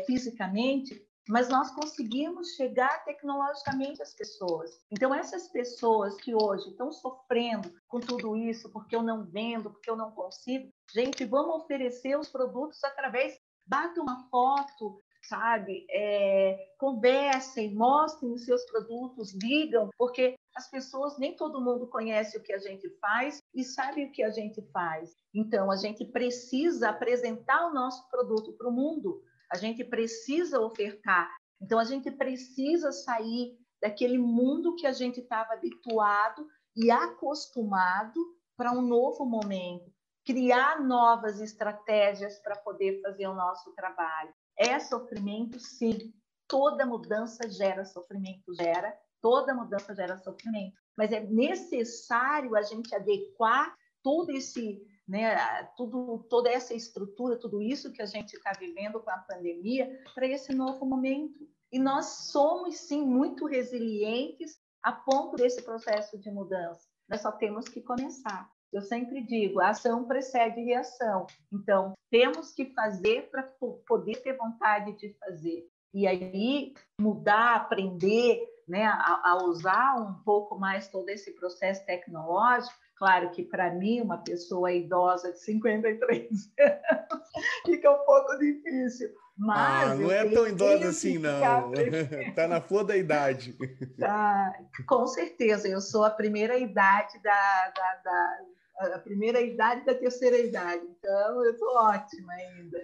fisicamente, mas nós conseguimos chegar tecnologicamente às pessoas. Então, essas pessoas que hoje estão sofrendo com tudo isso, porque eu não vendo, porque eu não consigo, gente, vamos oferecer os produtos através, bata uma foto, sabe? Conversem, mostrem os seus produtos, ligam, porque as pessoas, nem todo mundo conhece o que a gente faz e sabe o que a gente faz. Então, a gente precisa apresentar o nosso produto para o mundo. A gente precisa ofertar. Então, a gente precisa sair daquele mundo que a gente estava habituado e acostumado para um novo momento. Criar novas estratégias para poder fazer o nosso trabalho. É sofrimento, sim. Toda mudança gera sofrimento, toda mudança gera sofrimento. Mas é necessário a gente adequar todo esse... toda essa estrutura, tudo isso que a gente está vivendo com a pandemia para esse novo momento. E nós somos, sim, muito resilientes a ponto desse processo de mudança. Nós só temos que começar. Eu sempre digo, a ação precede reação. Então, temos que fazer para poder ter vontade de fazer. E aí, mudar, aprender, né, a usar um pouco mais todo esse processo tecnológico. Claro que, para mim, uma pessoa idosa de 53 anos fica um pouco difícil. Mas não é tão idosa assim, não. Está na flor da idade. Tá, com certeza. Eu sou a primeira idade a primeira idade da terceira idade. Então, eu estou ótima ainda.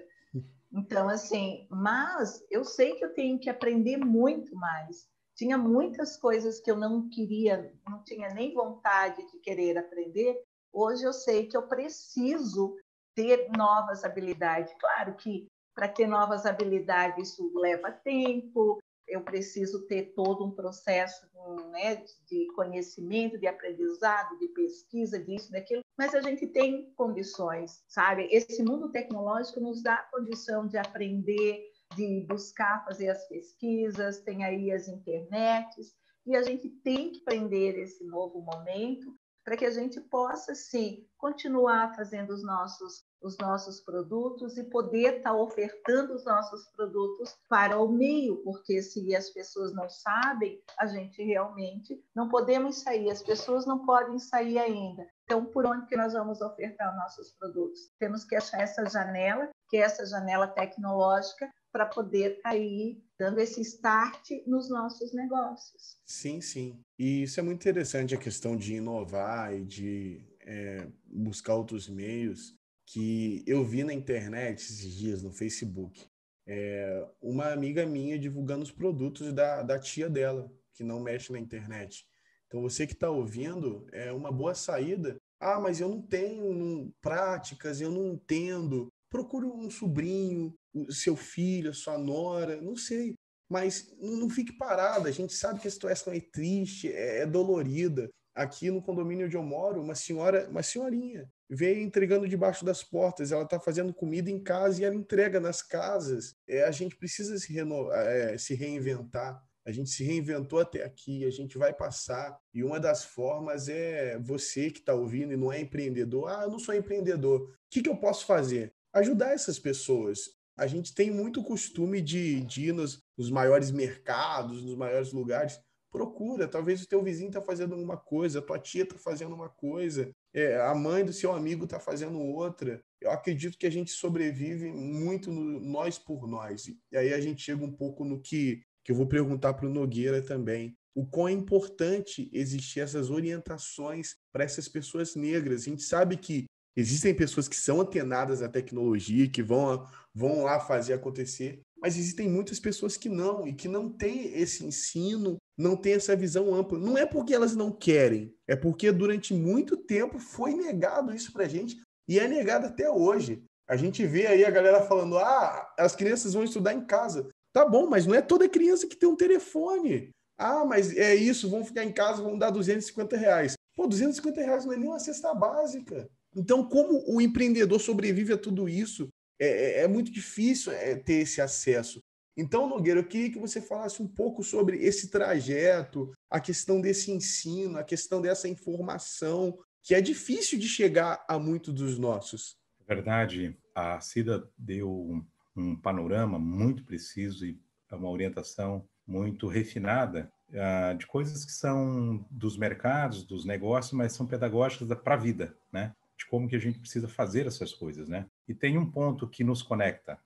Então, assim, mas eu sei que eu tenho que aprender muito mais. Tinha muitas coisas que eu não queria, não tinha nem vontade de querer aprender. Hoje eu sei que eu preciso ter novas habilidades. Claro que para ter novas habilidades isso leva tempo, eu preciso ter todo um processo, né, de conhecimento, de aprendizado, de pesquisa, disso, daquilo, mas a gente tem condições, sabe? Esse mundo tecnológico nos dá a condição de aprender, de buscar fazer as pesquisas, tem aí as internets, e a gente tem que aprender esse novo momento para que a gente possa, sim, continuar fazendo os nossos produtos e poder estar ofertando os nossos produtos para o meio, porque se as pessoas não sabem, a gente realmente não podemos sair, as pessoas não podem sair ainda. Então, por onde que nós vamos ofertar os nossos produtos? Temos que achar essa janela, que é essa janela tecnológica, para poder ir dando esse start nos nossos negócios. Sim, sim. E isso é muito interessante, a questão de inovar e de buscar outros meios, que eu vi na internet esses dias, no Facebook, Uma amiga minha divulgando os produtos da tia dela, que não mexe na internet. Então, você que está ouvindo, é uma boa saída. Ah, mas eu não tenho práticas, eu não entendo. Procure um sobrinho, o seu filho, a sua nora, não sei. Mas não fique parado. A gente sabe que a situação é triste, é dolorida. Aqui no condomínio onde eu moro, uma senhorinha, veio entregando debaixo das portas. Ela está fazendo comida em casa e ela entrega nas casas. A gente precisa se reinventar. A gente se reinventou até aqui, a gente vai passar. E uma das formas é você que está ouvindo e não é empreendedor. Ah, eu não sou empreendedor. O que eu posso fazer? Ajudar essas pessoas. A gente tem muito costume de ir nos maiores mercados, nos maiores lugares. Procura, talvez o teu vizinho está fazendo uma coisa, a tua tia está fazendo uma coisa, a mãe do seu amigo está fazendo outra. Eu acredito que a gente sobrevive muito no nós por nós. E aí a gente chega um pouco no que eu vou perguntar para o Nogueira também. O quão é importante existir essas orientações para essas pessoas negras. A gente sabe que existem pessoas que são antenadas à tecnologia, que vão lá fazer acontecer, mas existem muitas pessoas que não, e que não têm esse ensino, não têm essa visão ampla. Não é porque elas não querem, é porque durante muito tempo foi negado isso para a gente, e é negado até hoje. A gente vê aí a galera falando, as crianças vão estudar em casa. Tá bom, mas não é toda criança que tem um telefone. Ah, mas é isso, vão ficar em casa, vão dar R$250. Pô, R$250 não é nem uma cesta básica. Então, como o empreendedor sobrevive a tudo isso? É muito difícil ter esse acesso. Então, Nogueira, eu queria que você falasse um pouco sobre esse trajeto, a questão desse ensino, a questão dessa informação, que é difícil de chegar a muitos dos nossos. É verdade, a Cida deu um panorama muito preciso e uma orientação muito refinada de coisas que são dos mercados, dos negócios, mas são pedagógicas para a vida, né? De como que a gente precisa fazer essas coisas, né? E tem um ponto que nos conecta,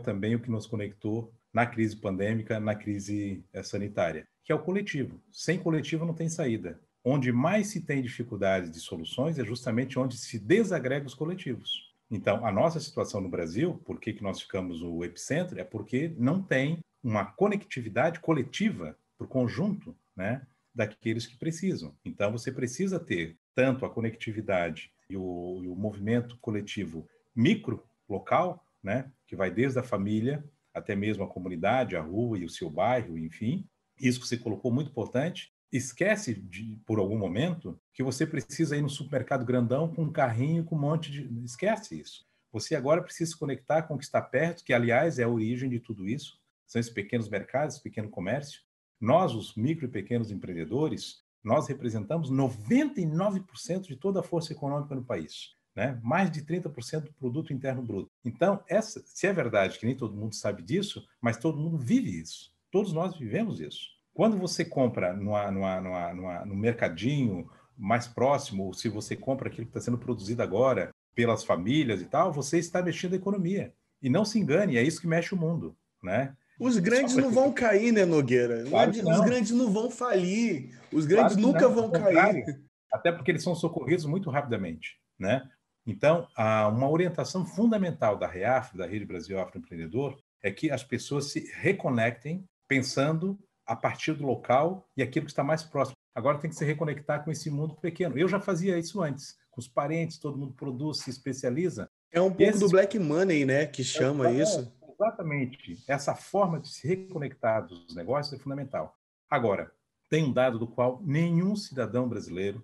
também o que nos conectou na crise pandêmica, na crise sanitária, que é o coletivo. Sem coletivo não tem saída. Onde mais se tem dificuldades de soluções é justamente onde se desagrega os coletivos. Então, a nossa situação no Brasil, por que nós ficamos o epicentro, é porque não tem uma conectividade coletiva para o conjunto, né, daqueles que precisam. Então, você precisa ter tanto a conectividade e o movimento coletivo micro, local, né, que vai desde a família até mesmo a comunidade, a rua e o seu bairro, enfim. Isso que você colocou muito importante. Esquece, por algum momento, que você precisa ir no supermercado grandão com um carrinho, com um monte de... Esquece isso. Você agora precisa se conectar com o que está perto, que, aliás, é a origem de tudo isso. São esses pequenos mercados, esse pequeno comércio. Nós, os micro e pequenos empreendedores, nós representamos 99% de toda a força econômica no país, né? Mais de 30% do produto interno bruto. Então, se é verdade que nem todo mundo sabe disso, mas todo mundo vive isso. Todos nós vivemos isso. Quando você compra no mercadinho mais próximo, ou se você compra aquilo que está sendo produzido agora pelas famílias e tal, você está mexendo a economia. E não se engane, é isso que mexe o mundo, né? Os grandes não vão cair, né, Nogueira? Claro que não. Os grandes não vão falir. Os grandes nunca vão cair. Até porque eles são socorridos muito rapidamente, né? Então, uma orientação fundamental da REAF, da Rede Brasil Afroempreendedor, é que as pessoas se reconectem pensando a partir do local e aquilo que está mais próximo. Agora tem que se reconectar com esse mundo pequeno. Eu já fazia isso antes, com os parentes, todo mundo produz, se especializa. É um pouco do black money, né, que chama isso. Exatamente. Essa forma de se reconectar dos negócios é fundamental. Agora, tem um dado do qual nenhum cidadão brasileiro,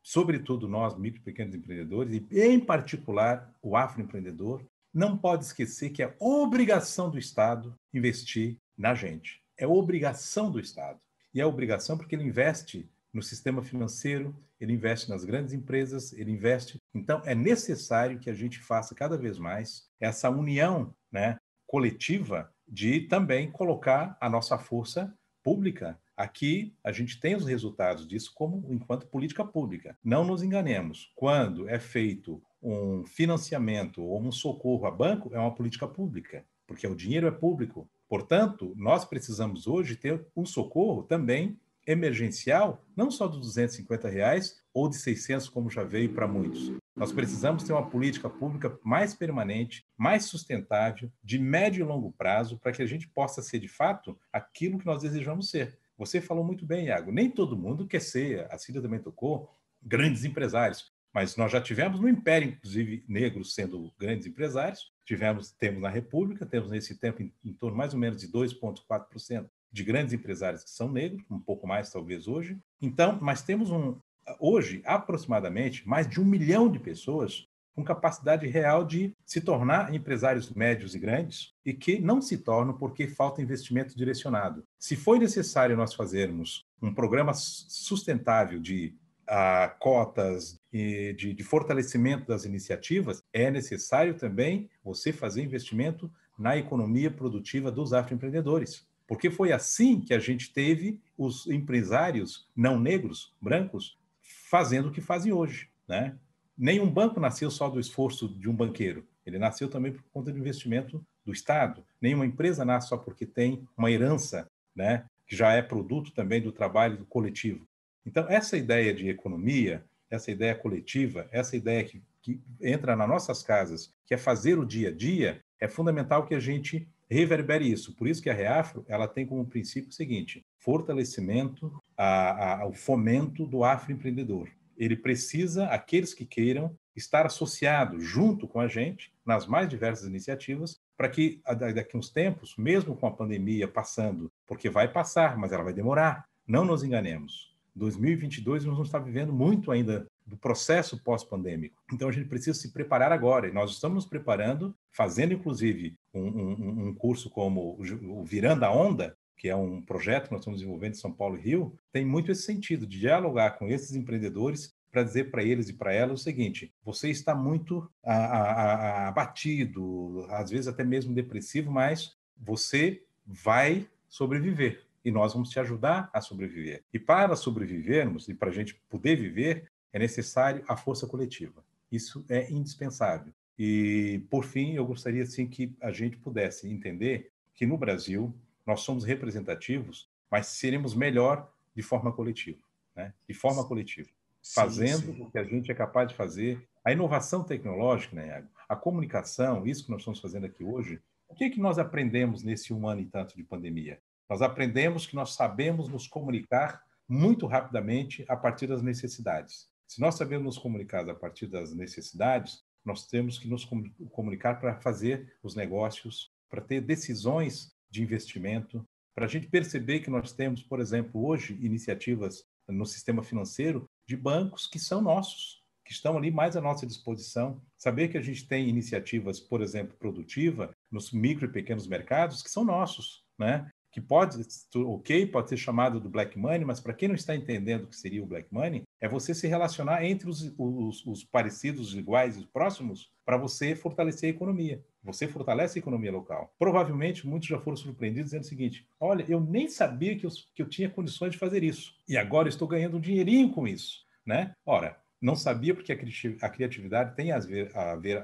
sobretudo nós, micro e pequenos empreendedores, e em particular o afroempreendedor, não pode esquecer que é obrigação do Estado investir na gente. É obrigação do Estado. E é obrigação porque ele investe no sistema financeiro, ele investe nas grandes empresas, ele investe... Então, é necessário que a gente faça cada vez mais essa união, né, coletiva de também colocar a nossa força pública. Aqui, a gente tem os resultados disso como enquanto política pública. Não nos enganemos. Quando é feito um financiamento ou um socorro a banco, é uma política pública, porque o dinheiro é público. Portanto, nós precisamos hoje ter um socorro também emergencial, não só dos R$ 250 ou de 600, como já veio para muitos. Nós precisamos ter uma política pública mais permanente, mais sustentável, de médio e longo prazo, para que a gente possa ser, de fato, aquilo que nós desejamos ser. Você falou muito bem, Iago, nem todo mundo quer ser, a Cida também tocou, grandes empresários, mas nós já tivemos no Império, inclusive, negros sendo grandes empresários, temos na República, temos nesse tempo em torno mais ou menos de 2,4% de grandes empresários que são negros, um pouco mais talvez hoje. Então, mas temos hoje, aproximadamente, mais de 1 milhão de pessoas com capacidade real de se tornar empresários médios e grandes e que não se tornam porque falta investimento direcionado. Se foi necessário nós fazermos um programa sustentável de cotas e de fortalecimento das iniciativas, é necessário também você fazer investimento na economia produtiva dos afroempreendedores. Porque foi assim que a gente teve os empresários não negros, brancos, fazendo o que fazem hoje, né? Nenhum banco nasceu só do esforço de um banqueiro. Ele nasceu também por conta do investimento do Estado. Nenhuma empresa nasce só porque tem uma herança, né, que já é produto também do trabalho coletivo. Então, essa ideia de economia, essa ideia coletiva, essa ideia que entra nas nossas casas, que é fazer o dia a dia, é fundamental que a gente reverbere isso. Por isso que a Reafro ela tem como princípio o seguinte: fortalecimento, o fomento do afroempreendedor. Ele precisa, aqueles que queiram, estar associado junto com a gente nas mais diversas iniciativas, para que daqui a uns tempos, mesmo com a pandemia passando, porque vai passar, mas ela vai demorar, não nos enganemos. 2022 nós vamos estar vivendo muito ainda do processo pós-pandêmico. Então a gente precisa se preparar agora, e nós estamos nos preparando, fazendo inclusive um curso como o Virando a Onda, que é um projeto que nós estamos desenvolvendo em São Paulo e Rio, tem muito esse sentido, de dialogar com esses empreendedores para dizer para eles e para elas o seguinte: você está muito abatido, às vezes até mesmo depressivo, mas você vai sobreviver. E nós vamos te ajudar a sobreviver. E para sobrevivermos, e para a gente poder viver, é necessário a força coletiva. Isso é indispensável. E, por fim, eu gostaria assim, que a gente pudesse entender que no Brasil nós somos representativos, mas seremos melhor de forma coletiva, né? De forma coletiva. Fazendo o que a gente é capaz de fazer. A inovação tecnológica, né, Iago? A comunicação, isso que nós estamos fazendo aqui hoje, o que nós aprendemos nesse 1 ano e tanto de pandemia? Nós aprendemos que nós sabemos nos comunicar muito rapidamente a partir das necessidades. Se nós sabemos nos comunicar a partir das necessidades, nós temos que nos comunicar para fazer os negócios, para ter decisões de investimento, para a gente perceber que nós temos, por exemplo, hoje, iniciativas no sistema financeiro de bancos que são nossos, que estão ali mais à nossa disposição. Saber que a gente tem iniciativas, por exemplo, produtiva, nos micro e pequenos mercados, que são nossos, né? Que pode ser chamado do black money, mas para quem não está entendendo o que seria o black money, é você se relacionar entre os parecidos, iguais e próximos para você fortalecer a economia. Você fortalece a economia local. Provavelmente, muitos já foram surpreendidos dizendo o seguinte: olha, eu nem sabia que eu tinha condições de fazer isso, e agora estou ganhando um dinheirinho com isso, né? Ora, não sabia porque a criatividade tem a ver,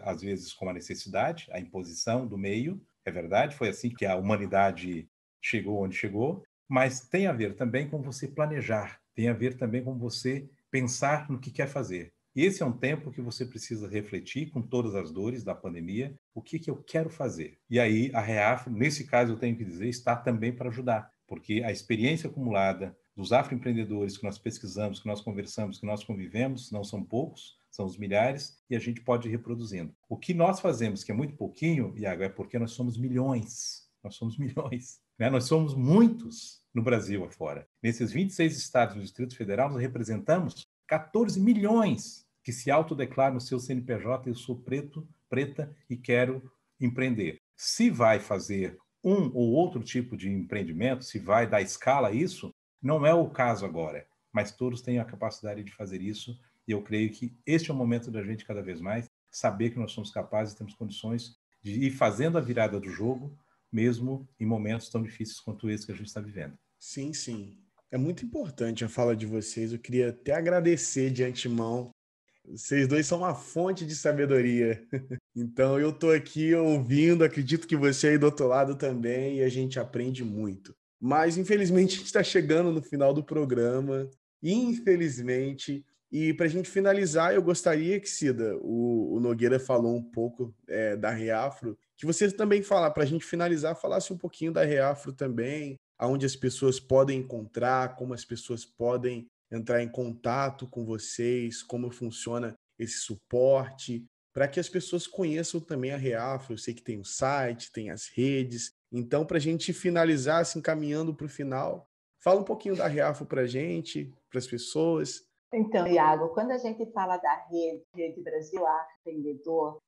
às vezes, com a necessidade, a imposição do meio, é verdade, foi assim que a humanidade chegou onde chegou, mas tem a ver também com você planejar, tem a ver também com você pensar no que quer fazer. E esse é um tempo que você precisa refletir com todas as dores da pandemia, o que eu quero fazer. E aí a Reafro, nesse caso eu tenho que dizer, está também para ajudar, porque a experiência acumulada dos afroempreendedores que nós pesquisamos, que nós conversamos, que nós convivemos, não são poucos, são os milhares, e a gente pode ir reproduzindo. O que nós fazemos, que é muito pouquinho, Iago, é porque nós somos milhões. Nós somos milhões. Né? Nós somos muitos no Brasil afora. Nesses 26 estados do Distrito Federal, nós representamos 14 milhões que se autodeclaram no seu CNPJ: eu sou preto, preta e quero empreender. Se vai fazer um ou outro tipo de empreendimento, se vai dar escala a isso, não é o caso agora, mas todos têm a capacidade de fazer isso, e eu creio que este é o momento da gente cada vez mais saber que nós somos capazes, temos condições de ir fazendo a virada do jogo, mesmo em momentos tão difíceis quanto esse que a gente está vivendo. Sim, sim. É muito importante a fala de vocês. Eu queria até agradecer de antemão. Vocês dois são uma fonte de sabedoria. Então, eu estou aqui ouvindo, acredito que você aí do outro lado também, e a gente aprende muito. Mas, infelizmente, a gente está chegando no final do programa. Infelizmente. E para a gente finalizar, eu gostaria que, Cida, o Nogueira falou um pouco da Reafro, que você também falar, para a gente finalizar, falasse um pouquinho da Reafro também, aonde as pessoas podem encontrar, como as pessoas podem entrar em contato com vocês, como funciona esse suporte, para que as pessoas conheçam também a Reafro. Eu sei que tem o site, tem as redes. Então, para a gente finalizar, assim, caminhando para o final, fala um pouquinho da Reafro para a gente, para as pessoas. Então, Iago, quando a gente fala da Rede Brasil Afroempreendedor,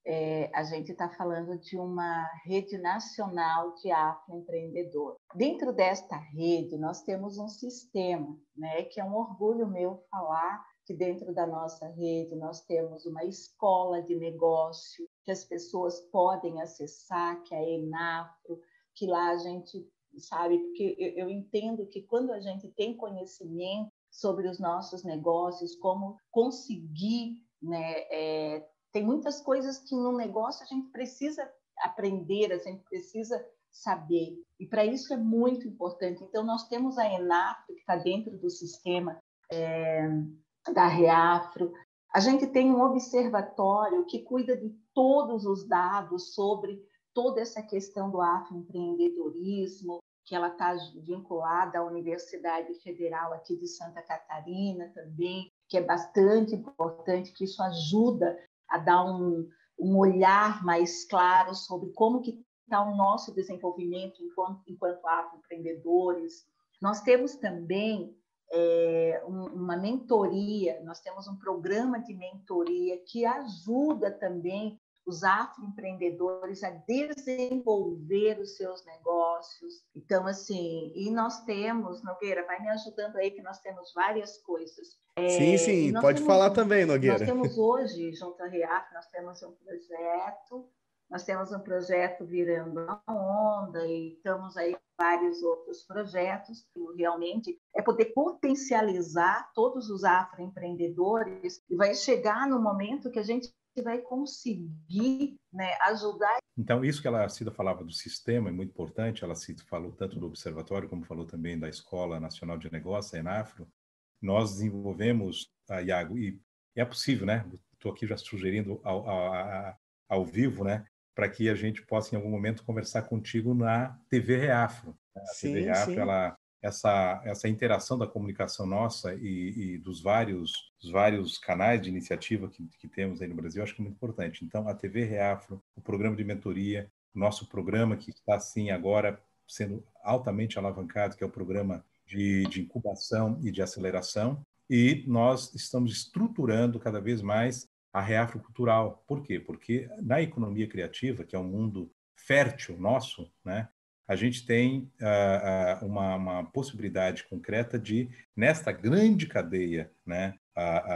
a gente está falando de uma rede nacional de afroempreendedor. Dentro desta rede, nós temos um sistema, né, que é um orgulho meu falar que dentro da nossa rede nós temos uma escola de negócio que as pessoas podem acessar, que é a Enafro, que lá a gente sabe, porque eu entendo que quando a gente tem conhecimento sobre os nossos negócios, como conseguir, né? Tem muitas coisas que no negócio a gente precisa aprender, a gente precisa saber, e para isso é muito importante. Então, nós temos a Enafro, que está dentro do sistema da Reafro. A gente tem um observatório que cuida de todos os dados sobre toda essa questão do afroempreendedorismo, que ela está vinculada à Universidade Federal aqui de Santa Catarina também, que é bastante importante, que isso ajuda a dar um olhar mais claro sobre como que está o nosso desenvolvimento enquanto afroempreendedores. Nós temos também uma mentoria, nós temos um programa de mentoria que ajuda também os afroempreendedores a desenvolver os seus negócios. Então, assim, e nós temos, Nogueira, vai me ajudando aí, que nós temos várias coisas. Sim, pode falar também, Nogueira. Nós temos hoje, junto à Reafro, nós temos um projeto Virando a Onda, e estamos aí com vários outros projetos, que realmente é poder potencializar todos os afroempreendedores, e vai chegar no momento que a gente vai conseguir, né, ajudar. Então, isso que a Cida falava do sistema é muito importante. Ela falou tanto do observatório, como falou também da Escola Nacional de Negócios, a Enafro. Nós desenvolvemos, Iago, e é possível, né? Estou aqui já sugerindo ao vivo, né? Para que a gente possa, em algum momento, conversar contigo na TV Reafro. A TV Reafro, essa interação da comunicação nossa e dos vários canais de iniciativa que temos aí no Brasil, acho que é muito importante. Então, a TV Reafro, o programa de mentoria, o nosso programa que está, assim, agora sendo altamente alavancado, que é o programa de incubação e de aceleração, e nós estamos estruturando cada vez mais a Reafro Cultural. Por quê? Porque na economia criativa, que é um mundo fértil nosso, né, a gente tem uma possibilidade concreta de, nesta grande cadeia, né,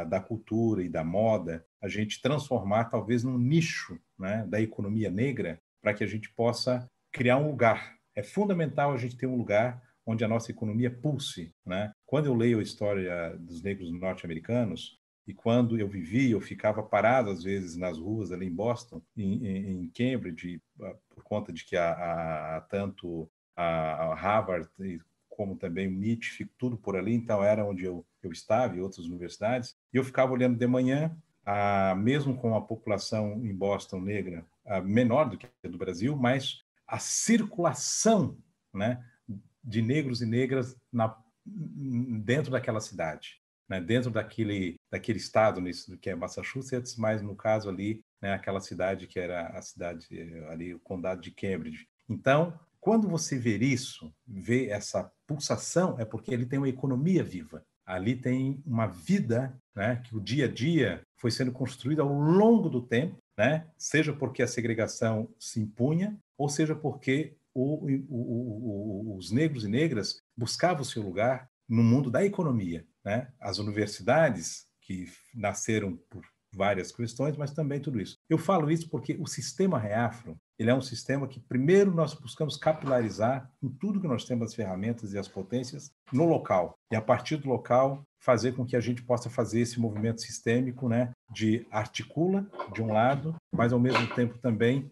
da cultura e da moda, a gente transformar talvez num nicho, né, da economia negra, para que a gente possa criar um lugar. É fundamental a gente ter um lugar onde a nossa economia pulse, né? Quando eu leio a história dos negros norte-americanos, e quando eu eu ficava parado, às vezes, nas ruas ali em Boston, em Cambridge, por conta de que tanto a Harvard como também o MIT, tudo por ali, então era onde eu estava, e outras universidades, e eu ficava olhando de manhã, mesmo com a população em Boston negra menor do que a do Brasil, mas a circulação, né, de negros e negras dentro daquela cidade, né, dentro daquele estado que é Massachusetts, mas no caso ali, né, aquela cidade que era a cidade ali, o condado de Cambridge. Então, quando você vê essa pulsação, é porque ele tem uma economia viva. Ali tem uma vida, né, que o dia a dia foi sendo construída ao longo do tempo, né, seja porque a segregação se impunha, ou seja porque os negros e negras buscavam o seu lugar no mundo da economia, né? As universidades que nasceram por várias questões, mas também tudo isso. Eu falo isso porque o sistema Reafro, ele é um sistema que primeiro nós buscamos capilarizar em tudo que nós temos as ferramentas e as potências no local, e a partir do local fazer com que a gente possa fazer esse movimento sistêmico, né, de articula de um lado, mas ao mesmo tempo também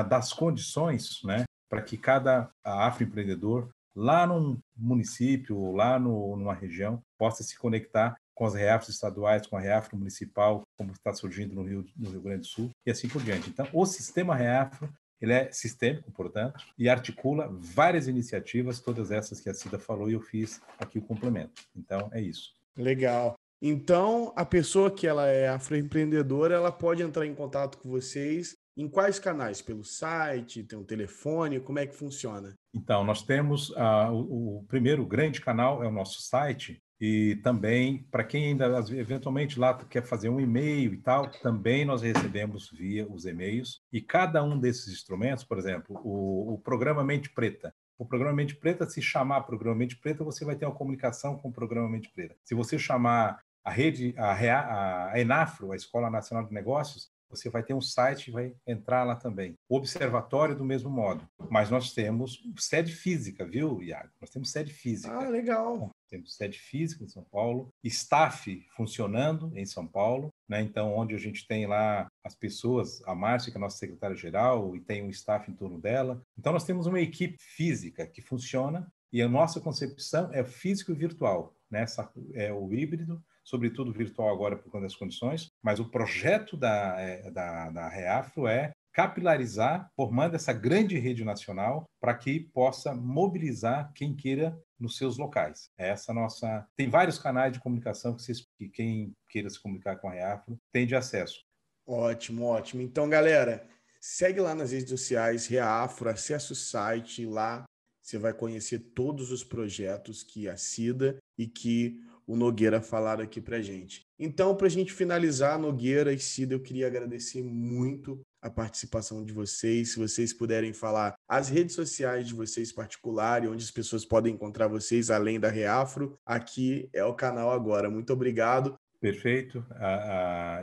das condições, né, para que cada afroempreendedor lá num município ou lá numa região possa se conectar com as REAFs estaduais, com a REAFro municipal, como está surgindo no Rio Grande do Sul, e assim por diante. Então, o sistema REAFro, ele é sistêmico, portanto, e articula várias iniciativas, todas essas que a Cida falou, e eu fiz aqui o complemento. Então, é isso. Legal. Então, a pessoa que ela é afroempreendedora, ela pode entrar em contato com vocês em quais canais? Pelo site, tem um telefone, como é que funciona? Então, nós temos o primeiro grande canal é o nosso site, e também, para quem ainda eventualmente lá quer fazer um e-mail e tal, também nós recebemos via os e-mails, e cada um desses instrumentos, por exemplo, o Programa Mente Preta. O Programa Mente Preta, se chamar Programa Mente Preta, você vai ter uma comunicação com o Programa Mente Preta. Se você chamar a ENAFRO, a Escola Nacional de Negócios, você vai ter um site e vai entrar lá também. O Observatório, do mesmo modo. Mas nós temos sede física, viu, Iago? Nós temos sede física. Ah, legal. Temos sede física em São Paulo, staff funcionando em São Paulo, né? Então, onde a gente tem lá as pessoas, a Márcia, que é a nossa secretária-geral, e tem um staff em torno dela. Então, nós temos uma equipe física que funciona, e a nossa concepção é físico e virtual, né? É o híbrido, sobretudo virtual agora por conta das condições, mas o projeto da REAFro é capilarizar, formando essa grande rede nacional para que possa mobilizar quem queira nos seus locais. Essa nossa... Tem vários canais de comunicação que quem queira se comunicar com a REAFro tem de acesso. Ótimo, ótimo. Então, galera, segue lá nas redes sociais, REAFro, acessa o site, lá você vai conhecer todos os projetos que a Cida e que o Nogueira falaram aqui pra gente. Então, para a gente finalizar, Nogueira e Cida, eu queria agradecer muito a participação de vocês. Se vocês puderem falar as redes sociais de vocês particulares, onde as pessoas podem encontrar vocês, além da REAFro, aqui é o canal agora. Muito obrigado. Perfeito.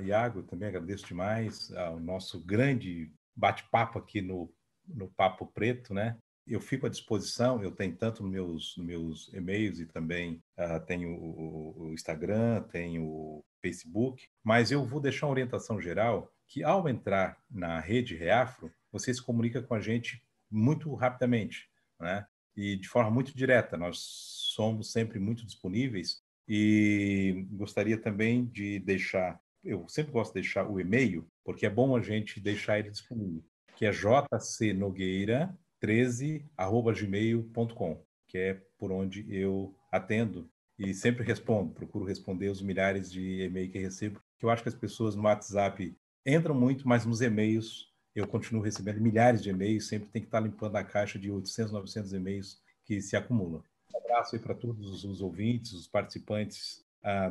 Iago, também agradeço demais ao nosso grande bate-papo aqui no Papo Preto, né? Eu fico à disposição, eu tenho tanto nos meus e-mails e também tenho o Instagram, tenho o Facebook, mas eu vou deixar uma orientação geral que ao entrar na rede REAFro, você se comunica com a gente muito rapidamente, né? E de forma muito direta. Nós somos sempre muito disponíveis e gostaria também de deixar, eu sempre gosto de deixar o e-mail, porque é bom a gente deixar ele disponível, que é jcnogueira13@gmail.com, que é por onde eu atendo e sempre respondo, procuro responder os milhares de e-mails que recebo, que eu acho que as pessoas no WhatsApp entram muito, mas nos e-mails eu continuo recebendo milhares de e-mails, sempre tem que estar limpando a caixa de 800, 900 e-mails que se acumulam. Um abraço aí para todos os ouvintes, os participantes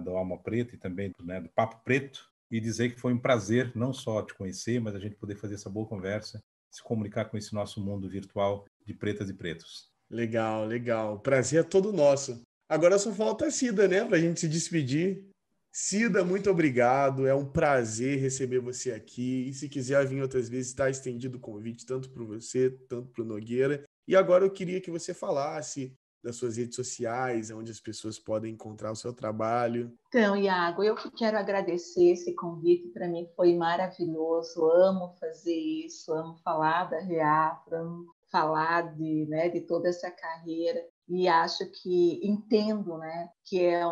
do Alma Preta e também do Papo Preto, e dizer que foi um prazer não só te conhecer, mas a gente poder fazer essa boa conversa, se comunicar com esse nosso mundo virtual de pretas e pretos. Legal, legal. O prazer é todo nosso. Agora só falta a Cida, né, para a gente se despedir. Cida, muito obrigado. É um prazer receber você aqui. E se quiser vir outras vezes, está estendido o convite, tanto para você, tanto para o Nogueira. E agora eu queria que você falasse das suas redes sociais, onde as pessoas podem encontrar o seu trabalho. Então, Iago, eu que quero agradecer esse convite, para mim foi maravilhoso, amo fazer isso, amo falar da REAFro, amo falar de toda essa carreira, e acho que entendo, né, que é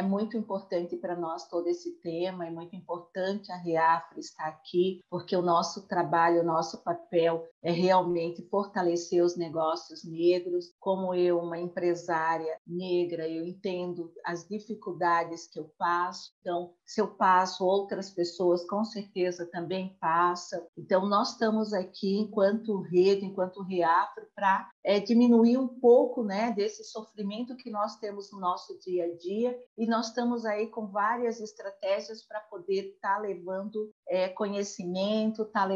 muito importante para nós todo esse tema, é muito importante a REAFro estar aqui, porque o nosso trabalho, o nosso papel é realmente fortalecer os negócios negros. Como eu, uma empresária negra, eu entendo as dificuldades que eu passo, então, se eu passo, outras pessoas com certeza também passam. Então, nós estamos aqui, enquanto rede, enquanto REAFro, para diminuir um pouco, né, desse sofrimento que nós temos no nosso dia a dia, e nós estamos aí com várias estratégias para poder estar levando conhecimento, tá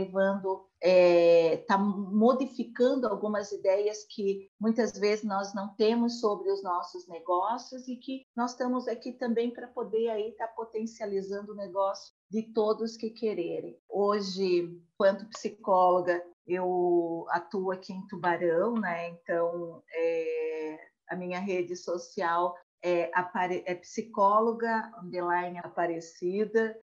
modificando algumas ideias que muitas vezes nós não temos sobre os nossos negócios, e que nós estamos aqui também para poder aí estar potencializando o negócio de todos que quererem. Hoje, enquanto psicóloga, eu atuo aqui em Tubarão, né? Então, a minha rede social é psicóloga _Aparecida.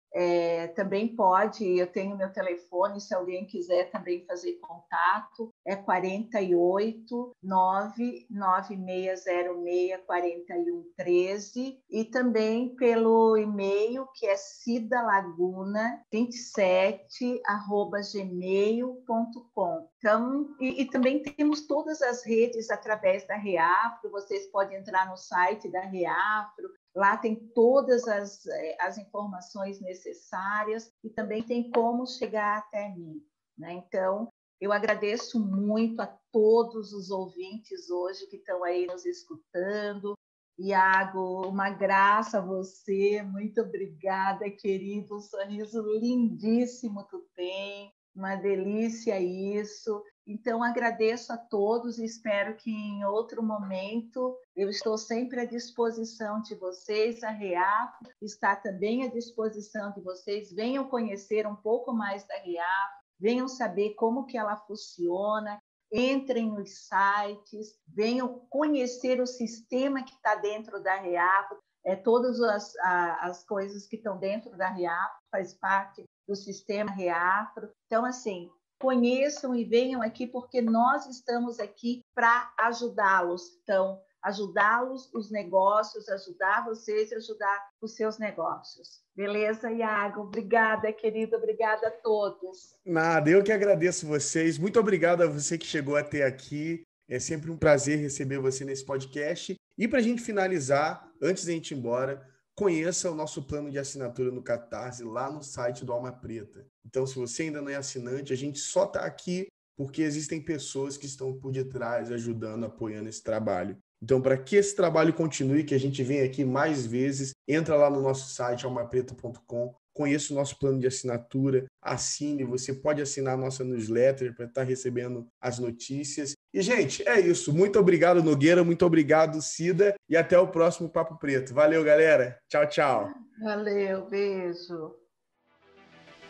Também pode, eu tenho meu telefone, se alguém quiser também fazer contato, é 48 99606 4113, e também pelo e-mail, que é cidalaguna27@gmail.com. Então, e também temos todas as redes através da Reafro. Vocês podem entrar no site da Reafro, lá tem todas as informações necessárias e também tem como chegar até mim, né? Então, eu agradeço muito a todos os ouvintes hoje que estão aí nos escutando. Iago, uma graça a você, muito obrigada, querido, um sorriso lindíssimo tu tem, uma delícia isso. Então, agradeço a todos e espero que em outro momento, eu estou sempre à disposição de vocês, a Reafro está também à disposição de vocês. Venham conhecer um pouco mais da Reafro, venham saber como que ela funciona, entrem nos sites, venham conhecer o sistema que está dentro da Reafro, todas as coisas que estão dentro da Reafro, faz parte do sistema Reafro. Então, assim, conheçam e venham aqui, porque nós estamos aqui para ajudá-los. Então, ajudá-los, os negócios, ajudar vocês e ajudar os seus negócios. Beleza, Iago? Obrigada, querido. Obrigada a todos. Nada, eu que agradeço vocês. Muito obrigado a você que chegou até aqui. É sempre um prazer receber você nesse podcast. E para a gente finalizar, antes da gente ir embora, conheça o nosso plano de assinatura no Catarse, lá no site do Alma Preta. Então, se você ainda não é assinante, a gente só está aqui porque existem pessoas que estão por detrás, ajudando, apoiando esse trabalho. Então, para que esse trabalho continue, que a gente venha aqui mais vezes, entra lá no nosso site, almapreta.com, conheça o nosso plano de assinatura, assine, você pode assinar a nossa newsletter para estar recebendo as notícias. E, gente, é isso. Muito obrigado, Nogueira, muito obrigado, Cida, e até o próximo Papo Preto. Valeu, galera. Tchau, tchau. Valeu, beijo.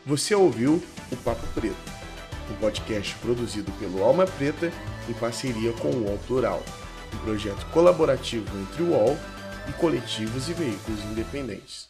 Você ouviu o Papo Preto, um podcast produzido pelo Alma Preta em parceria com o UOL Plural, um projeto colaborativo entre o UOL e coletivos e veículos independentes.